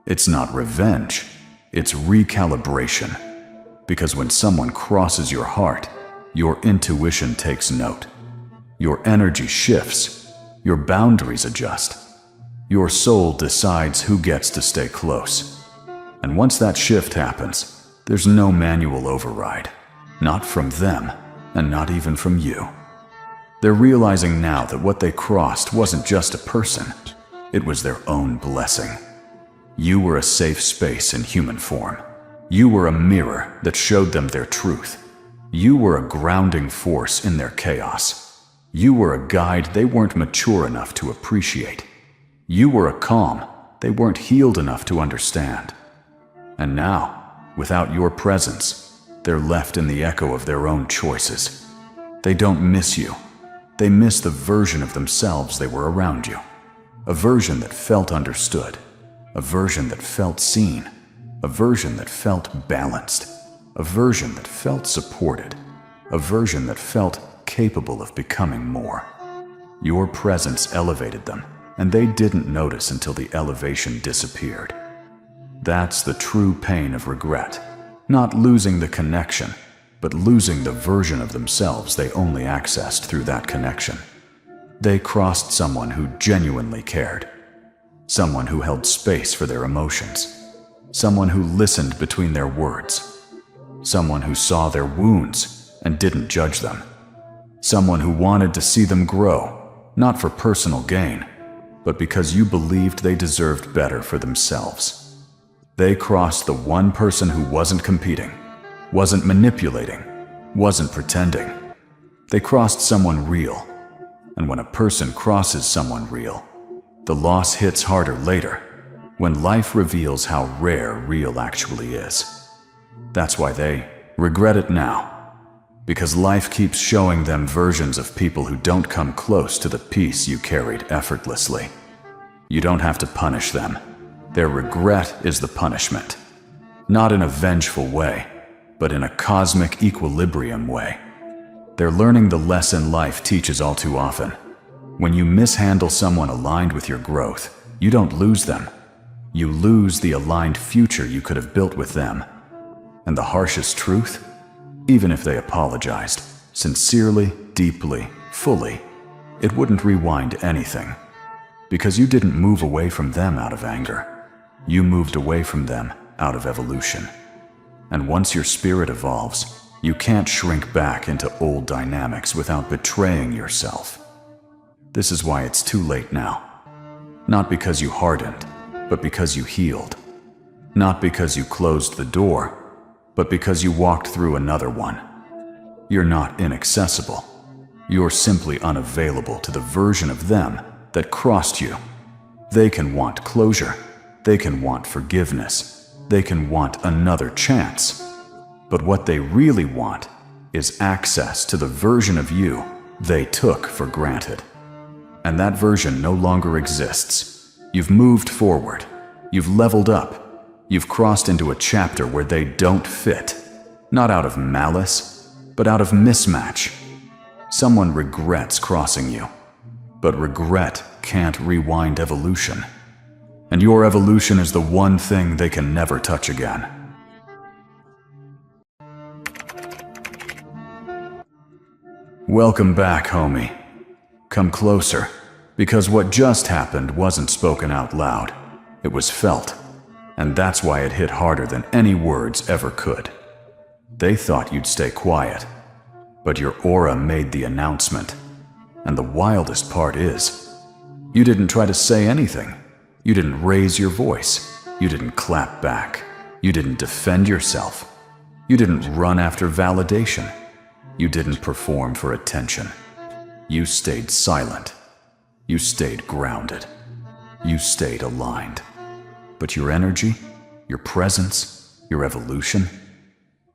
It's not revenge, it's recalibration. Because when someone crosses your heart, your intuition takes note. Your energy shifts, your boundaries adjust. Your soul decides who gets to stay close. And once that shift happens, there's no manual override. Not from them, and not even from you. They're realizing now that what they crossed wasn't just a person, it was their own blessing. You were a safe space in human form. You were a mirror that showed them their truth. You were a grounding force in their chaos. You were a guide they weren't mature enough to appreciate. You were a calm they weren't healed enough to understand. And now, without your presence, they're left in the echo of their own choices. They don't miss you. They miss the version of themselves they were around you. A version that felt understood. A version that felt seen. A version that felt balanced. A version that felt supported. A version that felt capable of becoming more. Your presence elevated them, and they didn't notice until the elevation disappeared. That's the true pain of regret. Not losing the connection, but losing the version of themselves they only accessed through that connection. They crossed someone who genuinely cared. Someone who held space for their emotions. Someone who listened between their words. Someone who saw their wounds and didn't judge them. Someone who wanted to see them grow, not for personal gain, but because you believed they deserved better for themselves. They crossed the one person who wasn't competing, wasn't manipulating, wasn't pretending. They crossed someone real. And when a person crosses someone real, the loss hits harder later, when life reveals how rare real actually is. That's why they regret it now, because life keeps showing them versions of people who don't come close to the peace you carried effortlessly. You don't have to punish them. Their regret is the punishment. Not in a vengeful way, but in a cosmic equilibrium way. They're learning the lesson life teaches all too often. When you mishandle someone aligned with your growth, you don't lose them. You lose the aligned future you could have built with them. And the harshest truth? Even if they apologized, sincerely, deeply, fully, it wouldn't rewind anything. Because you didn't move away from them out of anger. You moved away from them out of evolution. And once your spirit evolves, you can't shrink back into old dynamics without betraying yourself. This is why it's too late now. Not because you hardened, but because you healed. Not because you closed the door, but because you walked through another one. You're not inaccessible. You're simply unavailable to the version of them that crossed you. They can want closure. They can want forgiveness. They can want another chance. But what they really want is access to the version of you they took for granted. And that version no longer exists. You've moved forward. You've leveled up. You've crossed into a chapter where they don't fit. Not out of malice, but out of mismatch. Someone regrets crossing you. But regret can't rewind evolution. And your evolution is the one thing they can never touch again. Welcome back, homie. Come closer, because what just happened wasn't spoken out loud. It was felt, and that's why it hit harder than any words ever could. They thought you'd stay quiet, but your aura made the announcement. And the wildest part is, you didn't try to say anything. You didn't raise your voice. You didn't clap back. You didn't defend yourself. You didn't run after validation. You didn't perform for attention. You stayed silent. You stayed grounded. You stayed aligned. But your energy, your presence, your evolution,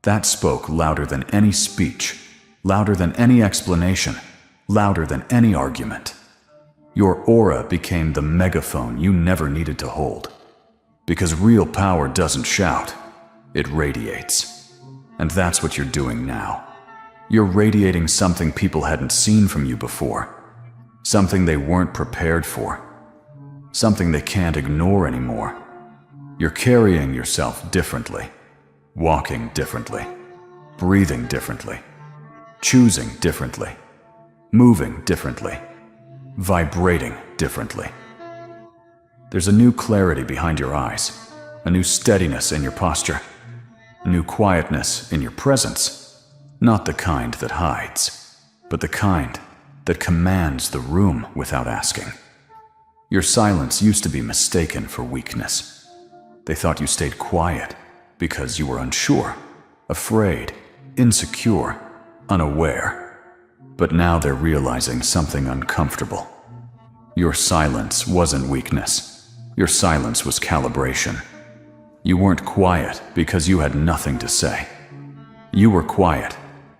that spoke louder than any speech, louder than any explanation, louder than any argument. Your aura became the megaphone you never needed to hold. Because real power doesn't shout, it radiates. And that's what you're doing now. You're radiating something people hadn't seen from you before. Something they weren't prepared for. Something they can't ignore anymore. You're carrying yourself differently. Walking differently. Breathing differently. Choosing differently. Moving differently. Vibrating differently. There's a new clarity behind your eyes. A new steadiness in your posture. A new quietness in your presence. Not the kind that hides, but the kind that commands the room without asking. Your silence used to be mistaken for weakness. They thought you stayed quiet because you were unsure, afraid, insecure, unaware. But now they're realizing something uncomfortable. Your silence wasn't weakness. Your silence was calibration. You weren't quiet because you had nothing to say. You were quiet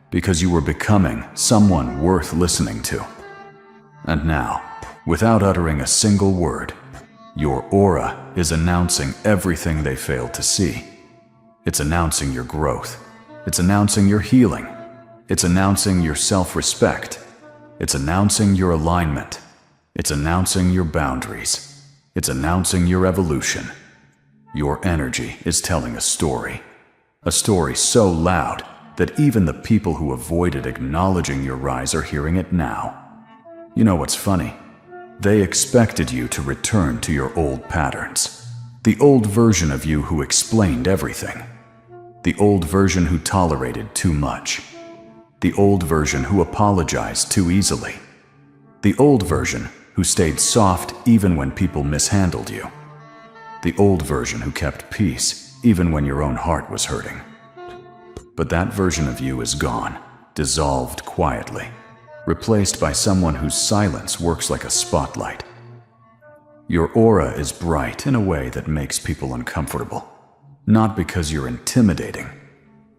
because you were becoming someone worth listening to. And now, without uttering a single word, your aura is announcing everything they failed to see. It's announcing your growth. It's announcing your healing. It's announcing your self-respect. It's announcing your alignment. It's announcing your boundaries. It's announcing your evolution. Your energy is telling a story so loud that even the people who avoided acknowledging your rise are hearing it now. You know what's funny? They expected you to return to your old patterns. The old version of you who explained everything. The old version who tolerated too much. The old version who apologized too easily. The old version who stayed soft even when people mishandled you. The old version who kept peace even when your own heart was hurting. But that version of you is gone, dissolved quietly, replaced by someone whose silence works like a spotlight. Your aura is bright in a way that makes people uncomfortable, not because you're intimidating,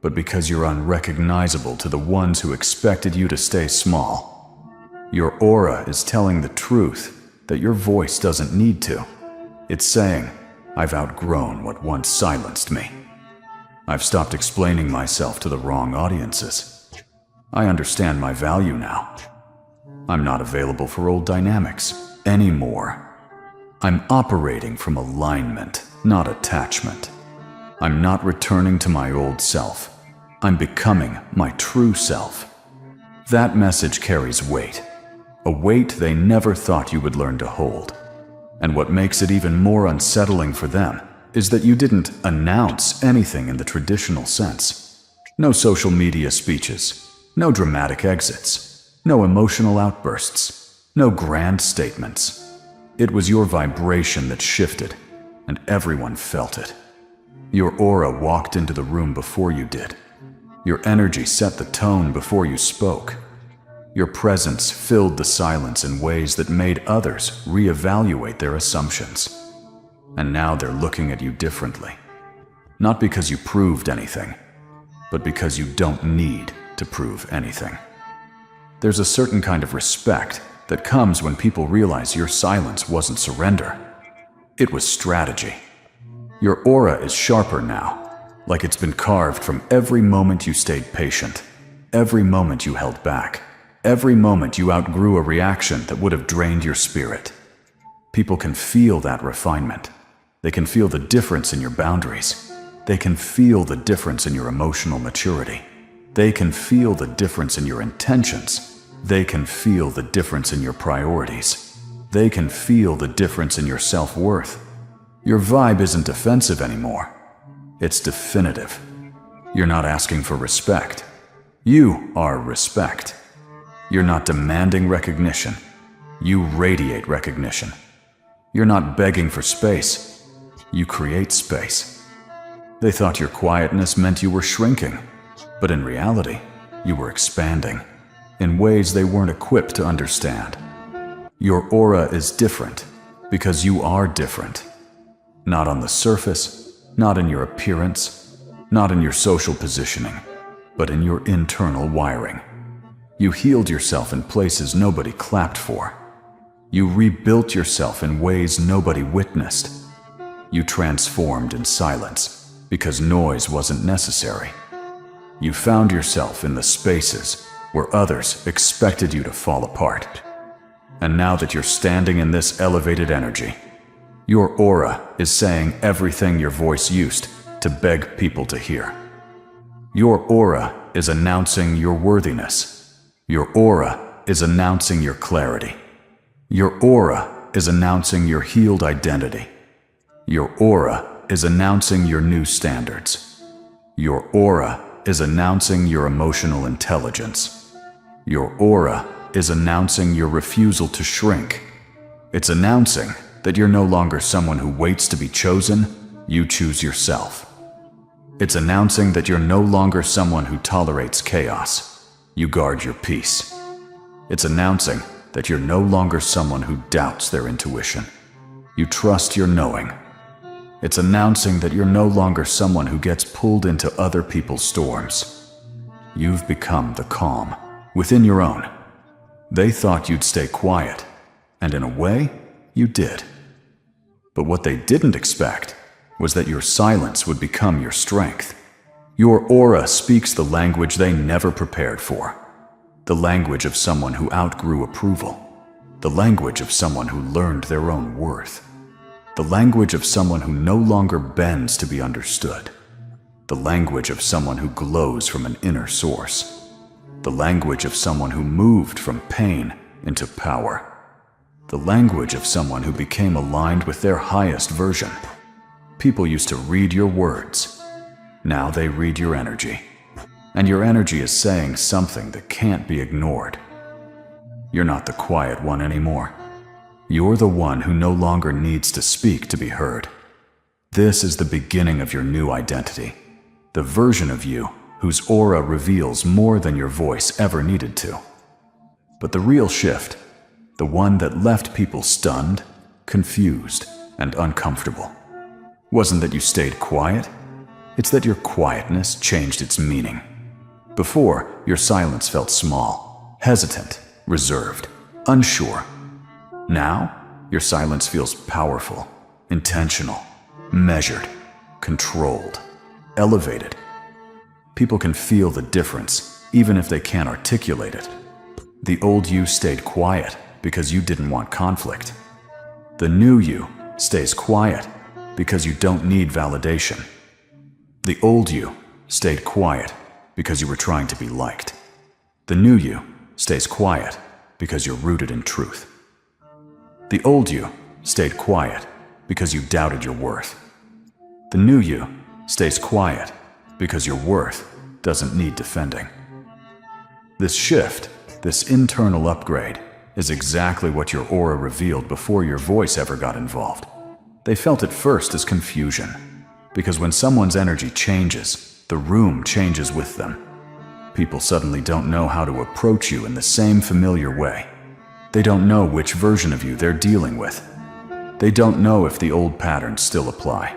but because you're unrecognizable to the ones who expected you to stay small. Your aura is telling the truth that your voice doesn't need to. It's saying, I've outgrown what once silenced me. I've stopped explaining myself to the wrong audiences. I understand my value now. I'm not available for old dynamics anymore. I'm operating from alignment, not attachment. I'm not returning to my old self. I'm becoming my true self. That message carries weight, a weight they never thought you would learn to hold. And what makes it even more unsettling for them is that you didn't announce anything in the traditional sense. No social media speeches, no dramatic exits, no emotional outbursts, no grand statements. It was your vibration that shifted, and everyone felt it. Your aura walked into the room before you did. Your energy set the tone before you spoke. Your presence filled the silence in ways that made others reevaluate their assumptions. And now they're looking at you differently. Not because you proved anything, but because you don't need to prove anything. There's a certain kind of respect that comes when people realize your silence wasn't surrender. It was strategy. Your aura is sharper now, like it's been carved from every moment you stayed patient, every moment you held back, every moment you outgrew a reaction that would have drained your spirit. People can feel that refinement. They can feel the difference in your boundaries. They can feel the difference in your emotional maturity. They can feel the difference in your intentions. They can feel the difference in your priorities. They can feel the difference in your self-worth. Your vibe isn't defensive anymore. It's definitive. You're not asking for respect. You are respect. You're not demanding recognition. You radiate recognition. You're not begging for space. You create space. They thought your quietness meant you were shrinking, but in reality, you were expanding in ways they weren't equipped to understand. Your aura is different because you are different. Not on the surface, not in your appearance, not in your social positioning, but in your internal wiring. You healed yourself in places nobody clapped for. You rebuilt yourself in ways nobody witnessed. You transformed in silence because noise wasn't necessary. You found yourself in the spaces where others expected you to fall apart. And now that you're standing in this elevated energy, your aura is saying everything your voice used to beg people to hear. Your aura is announcing your worthiness. Your aura is announcing your clarity. Your aura is announcing your healed identity. Your aura is announcing your new standards. Your aura is announcing your emotional intelligence. Your aura is announcing your refusal to shrink. It's announcing that you're no longer someone who waits to be chosen, you choose yourself. It's announcing that you're no longer someone who tolerates chaos, you guard your peace. It's announcing that you're no longer someone who doubts their intuition, you trust your knowing. It's announcing that you're no longer someone who gets pulled into other people's storms. You've become the calm within your own. They thought you'd stay quiet, and in a way, you did. But what they didn't expect was that your silence would become your strength. Your aura speaks the language they never prepared for. The language of someone who outgrew approval. The language of someone who learned their own worth. The language of someone who no longer bends to be understood. The language of someone who glows from an inner source. The language of someone who moved from pain into power. The language of someone who became aligned with their highest version. People used to read your words. Now they read your energy. And your energy is saying something that can't be ignored. You're not the quiet one anymore. You're the one who no longer needs to speak to be heard. This is the beginning of your new identity. The version of you whose aura reveals more than your voice ever needed to. But the real shift, the one that left people stunned, confused, and uncomfortable, wasn't that you stayed quiet. It's that your quietness changed its meaning. Before, your silence felt small, hesitant, reserved, unsure. Now, your silence feels powerful, intentional, measured, controlled, elevated. People can feel the difference, even if they can't articulate it. The old you stayed quiet because you didn't want conflict. The new you stays quiet because you don't need validation. The old you stayed quiet because you were trying to be liked. The new you stays quiet because you're rooted in truth. The old you stayed quiet because you doubted your worth. The new you stays quiet because your worth doesn't need defending. This shift, this internal upgrade, is exactly what your aura revealed before your voice ever got involved. They felt it first as confusion, because when someone's energy changes, the room changes with them. People suddenly don't know how to approach you in the same familiar way. They don't know which version of you they're dealing with. They don't know if the old patterns still apply.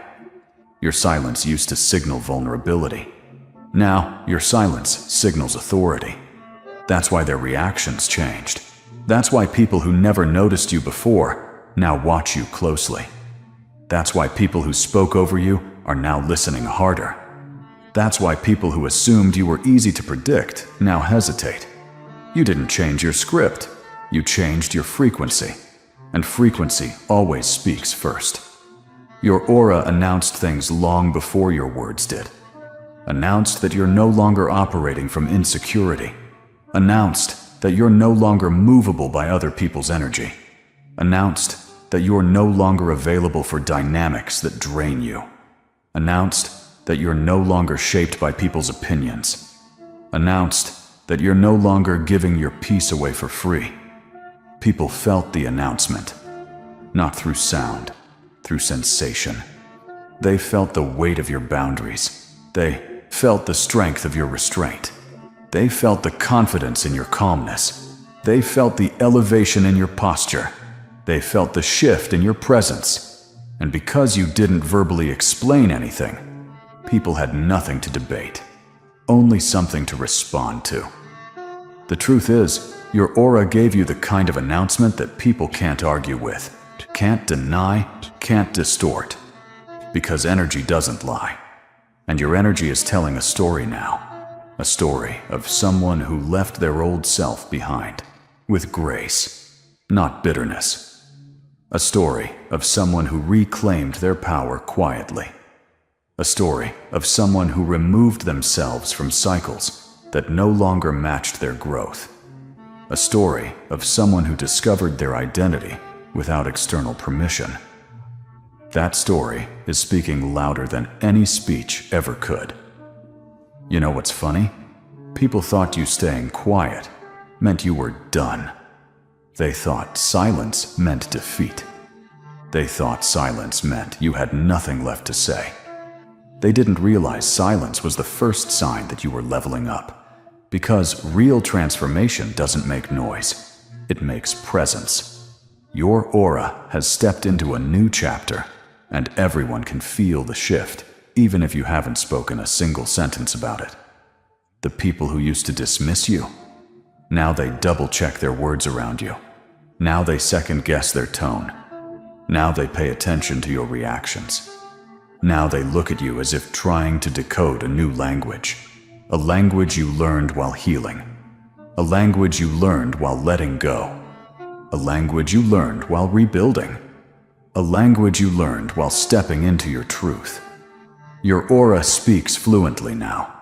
Your silence used to signal vulnerability. Now, your silence signals authority. That's why their reactions changed. That's why people who never noticed you before now watch you closely. That's why people who spoke over you are now listening harder. That's why people who assumed you were easy to predict now hesitate. You didn't change your script. You changed your frequency. And frequency always speaks first. Your aura announced things long before your words did. Announced that you're no longer operating from insecurity. Announced that you're no longer movable by other people's energy. Announced that you're no longer available for dynamics that drain you. Announced that you're no longer shaped by people's opinions. Announced that you're no longer giving your peace away for free. People felt the announcement, not through sound, through sensation. They felt the weight of your boundaries. They felt the strength of your restraint. They felt the confidence in your calmness. They felt the elevation in your posture. They felt the shift in your presence. And because you didn't verbally explain anything, people had nothing to debate, only something to respond to. The truth is, your aura gave you the kind of announcement that people can't argue with, can't deny, can't distort. Because energy doesn't lie. And your energy is telling a story now. A story of someone who left their old self behind, with grace, not bitterness. A story of someone who reclaimed their power quietly. A story of someone who removed themselves from cycles that no longer matched their growth. A story of someone who discovered their identity without external permission. That story is speaking louder than any speech ever could. You know what's funny? People thought you staying quiet meant you were done. They thought silence meant defeat. They thought silence meant you had nothing left to say. They didn't realize silence was the first sign that you were leveling up. Because real transformation doesn't make noise. It makes presence. Your aura has stepped into a new chapter, and everyone can feel the shift, even if you haven't spoken a single sentence about it. The people who used to dismiss you, now they double-check their words around you. Now they second-guess their tone. Now they pay attention to your reactions. Now they look at you as if trying to decode a new language. A language you learned while healing. A language you learned while letting go. A language you learned while rebuilding. A language you learned while stepping into your truth. Your aura speaks fluently now,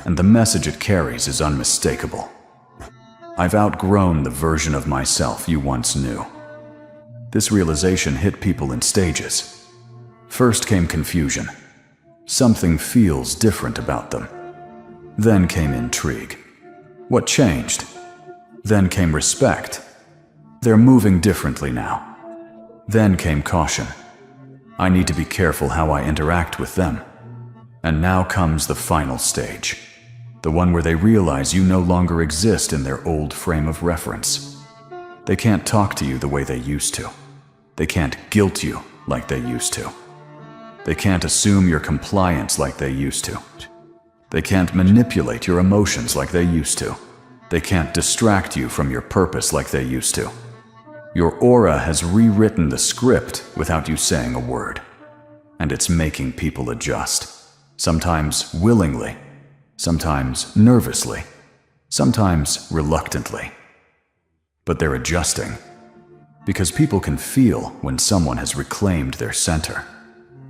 and the message it carries is unmistakable. I've outgrown the version of myself you once knew. This realization hit people in stages. First came confusion. Something feels different about them. Then came intrigue. What changed? Then came respect. They're moving differently now. Then came caution. I need to be careful how I interact with them. And now comes the final stage. The one where they realize you no longer exist in their old frame of reference. They can't talk to you the way they used to. They can't guilt you like they used to. They can't assume your compliance like they used to. They can't manipulate your emotions like they used to. They can't distract you from your purpose like they used to. Your aura has rewritten the script without you saying a word. And it's making people adjust. Sometimes willingly, sometimes nervously, sometimes reluctantly. But they're adjusting. Because people can feel when someone has reclaimed their center.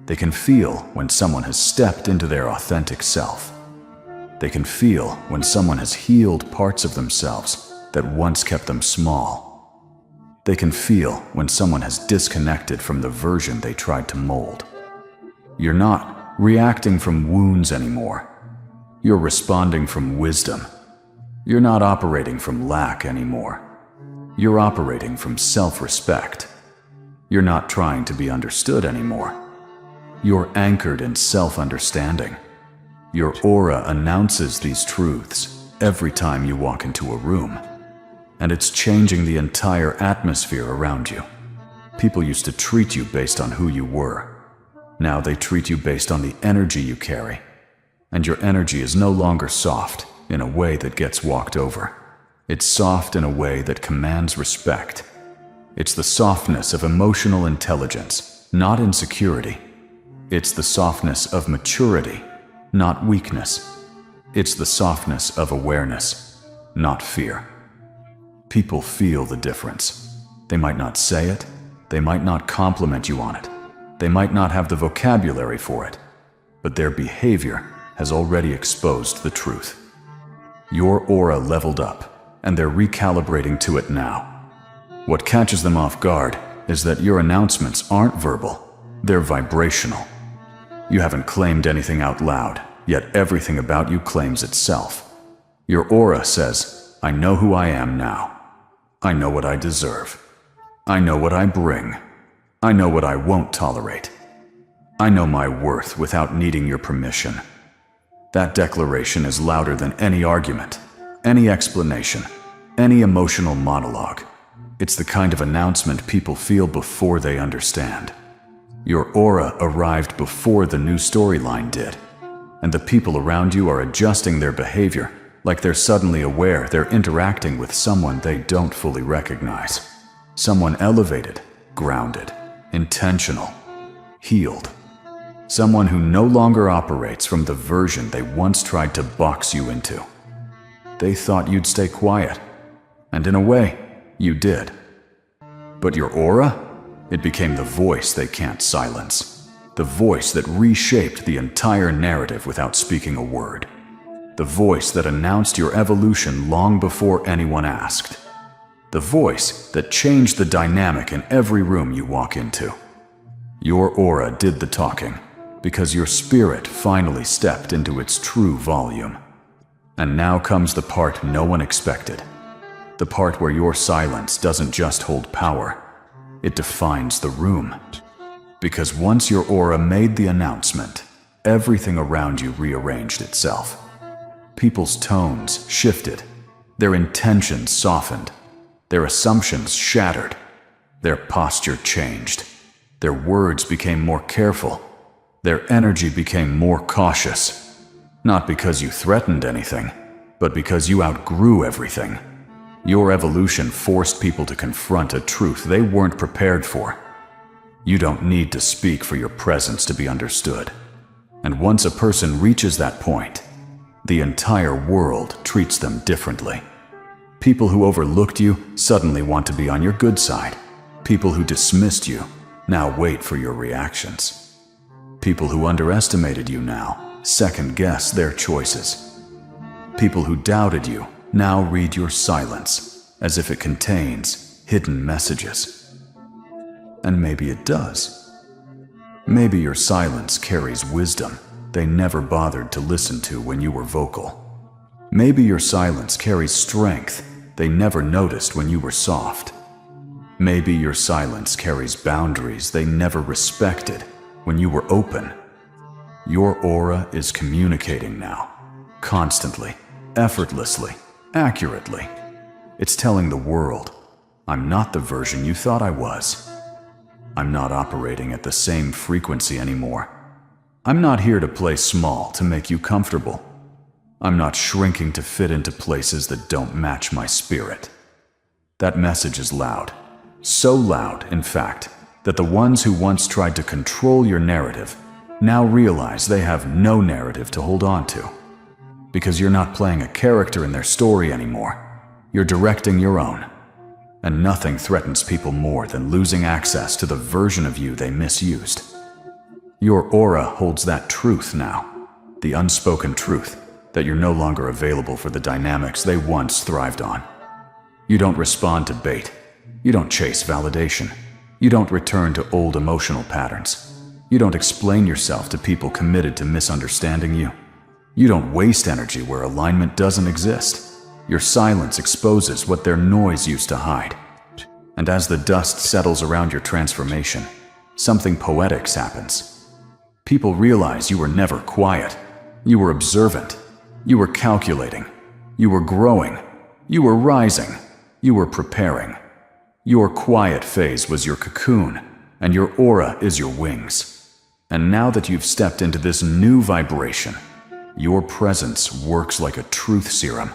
They can feel when someone has stepped into their authentic self. They can feel when someone has healed parts of themselves that once kept them small. They can feel when someone has disconnected from the version they tried to mold. You're not reacting from wounds anymore. You're responding from wisdom. You're not operating from lack anymore. You're operating from self-respect. You're not trying to be understood anymore. You're anchored in self-understanding. Your aura announces these truths every time you walk into a room, and it's changing the entire atmosphere around you. People used to treat you based on who you were. Now they treat you based on the energy you carry, and your energy is no longer soft in a way that gets walked over. It's soft in a way that commands respect. It's the softness of emotional intelligence, not insecurity. It's the softness of maturity, not weakness. It's the softness of awareness, not fear. People feel the difference. They might not say it. They might not compliment you on it. They might not have the vocabulary for it, but their behavior has already exposed the truth. Your aura leveled up, and they're recalibrating to it now. What catches them off guard is that your announcements aren't verbal, they're vibrational. You haven't claimed anything out loud, yet everything about you claims itself. Your aura says, I know who I am now. I know what I deserve. I know what I bring. I know what I won't tolerate. I know my worth without needing your permission. That declaration is louder than any argument, any explanation, any emotional monologue. It's the kind of announcement people feel before they understand. Your aura arrived before the new storyline did, and the people around you are adjusting their behavior like they're suddenly aware they're interacting with someone they don't fully recognize. Someone elevated, grounded, intentional, healed. Someone who no longer operates from the version they once tried to box you into. They thought you'd stay quiet, and in a way, you did. But your aura? It became the voice they can't silence. The voice that reshaped the entire narrative without speaking a word. The voice that announced your evolution long before anyone asked. The voice that changed the dynamic in every room you walk into. Your aura did the talking, because your spirit finally stepped into its true volume. And now comes the part no one expected. The part where your silence doesn't just hold power, it defines the room. Because once your aura made the announcement, everything around you rearranged itself. People's tones shifted, their intentions softened, their assumptions shattered, their posture changed, their words became more careful, their energy became more cautious. Not because you threatened anything, but because you outgrew everything. Your evolution forced people to confront a truth they weren't prepared for. You don't need to speak for your presence to be understood. And once a person reaches that point, the entire world treats them differently. People who overlooked you suddenly want to be on your good side. People who dismissed you now wait for your reactions. People who underestimated you now second-guess their choices. People who doubted you now read your silence as if it contains hidden messages. And maybe it does. Maybe your silence carries wisdom they never bothered to listen to when you were vocal. Maybe your silence carries strength they never noticed when you were soft. Maybe your silence carries boundaries they never respected when you were open. Your aura is communicating now, constantly, effortlessly, accurately. It's telling the world, I'm not the version you thought I was. I'm not operating at the same frequency anymore. I'm not here to play small to make you comfortable. I'm not shrinking to fit into places that don't match my spirit. That message is loud. So loud, in fact, that the ones who once tried to control your narrative now realize they have no narrative to hold on to. Because you're not playing a character in their story anymore. You're directing your own. And nothing threatens people more than losing access to the version of you they misused. Your aura holds that truth now, the unspoken truth that you're no longer available for the dynamics they once thrived on. You don't respond to bait. You don't chase validation. You don't return to old emotional patterns. You don't explain yourself to people committed to misunderstanding you. You don't waste energy where alignment doesn't exist. Your silence exposes what their noise used to hide. And as the dust settles around your transformation, something poetic happens. People realize you were never quiet. You were observant. You were calculating. You were growing. You were rising. You were preparing. Your quiet phase was your cocoon, and your aura is your wings. And now that you've stepped into this new vibration, your presence works like a truth serum.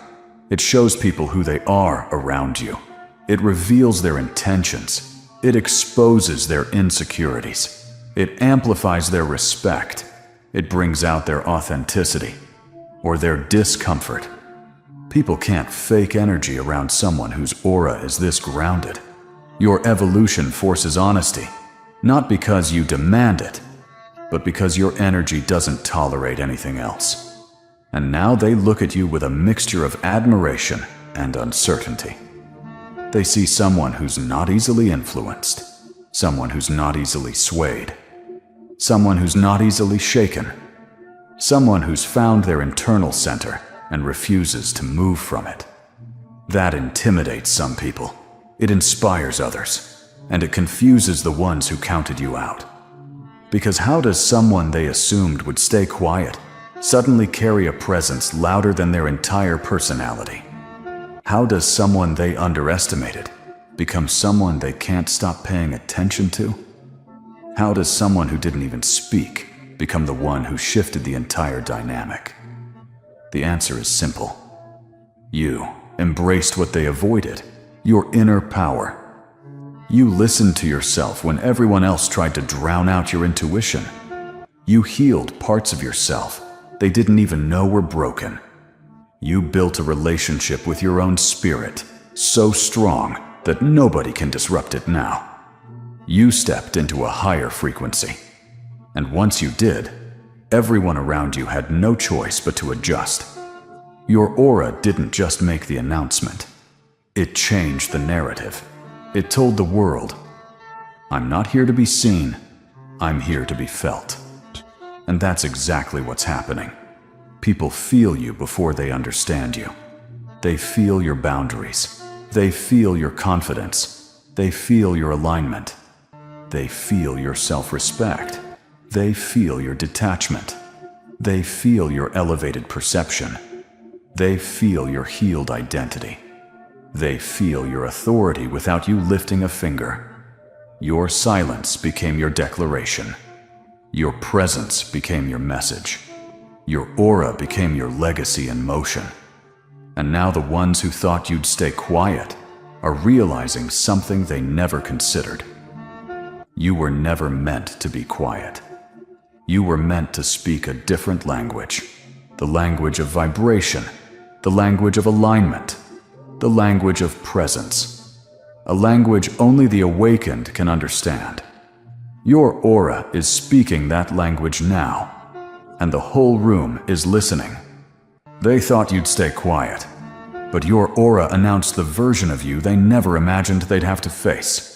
It shows people who they are around you. It reveals their intentions. It exposes their insecurities. It amplifies their respect. It brings out their authenticity or their discomfort. People can't fake energy around someone whose aura is this grounded. Your evolution forces honesty, not because you demand it, but because your energy doesn't tolerate anything else. And now they look at you with a mixture of admiration and uncertainty. They see someone who's not easily influenced, someone who's not easily swayed, someone who's not easily shaken, someone who's found their internal center and refuses to move from it. That intimidates some people. It inspires others, and it confuses the ones who counted you out. Because how does someone they assumed would stay quiet suddenly carry a presence louder than their entire personality? How does someone they underestimated become someone they can't stop paying attention to? How does someone who didn't even speak become the one who shifted the entire dynamic? The answer is simple. You embraced what they avoided, your inner power. You listened to yourself when everyone else tried to drown out your intuition. You healed parts of yourself they didn't even know were broken. You built a relationship with your own spirit so strong that nobody can disrupt it now. You stepped into a higher frequency. And once you did, everyone around you had no choice but to adjust. Your aura didn't just make the announcement. It changed the narrative. It told the world, I'm not here to be seen, I'm here to be felt. And that's exactly what's happening. People feel you before they understand you. They feel your boundaries. They feel your confidence. They feel your alignment. They feel your self-respect. They feel your detachment. They feel your elevated perception. They feel your healed identity. They feel your authority without you lifting a finger. Your silence became your declaration. Your presence became your message. Your aura became your legacy in motion. And now the ones who thought you'd stay quiet are realizing something they never considered. You were never meant to be quiet. You were meant to speak a different language. The language of vibration. The language of alignment. The language of presence. A language only the awakened can understand. Your aura is speaking that language now, and the whole room is listening. They thought you'd stay quiet, but your aura announced the version of you they never imagined they'd have to face.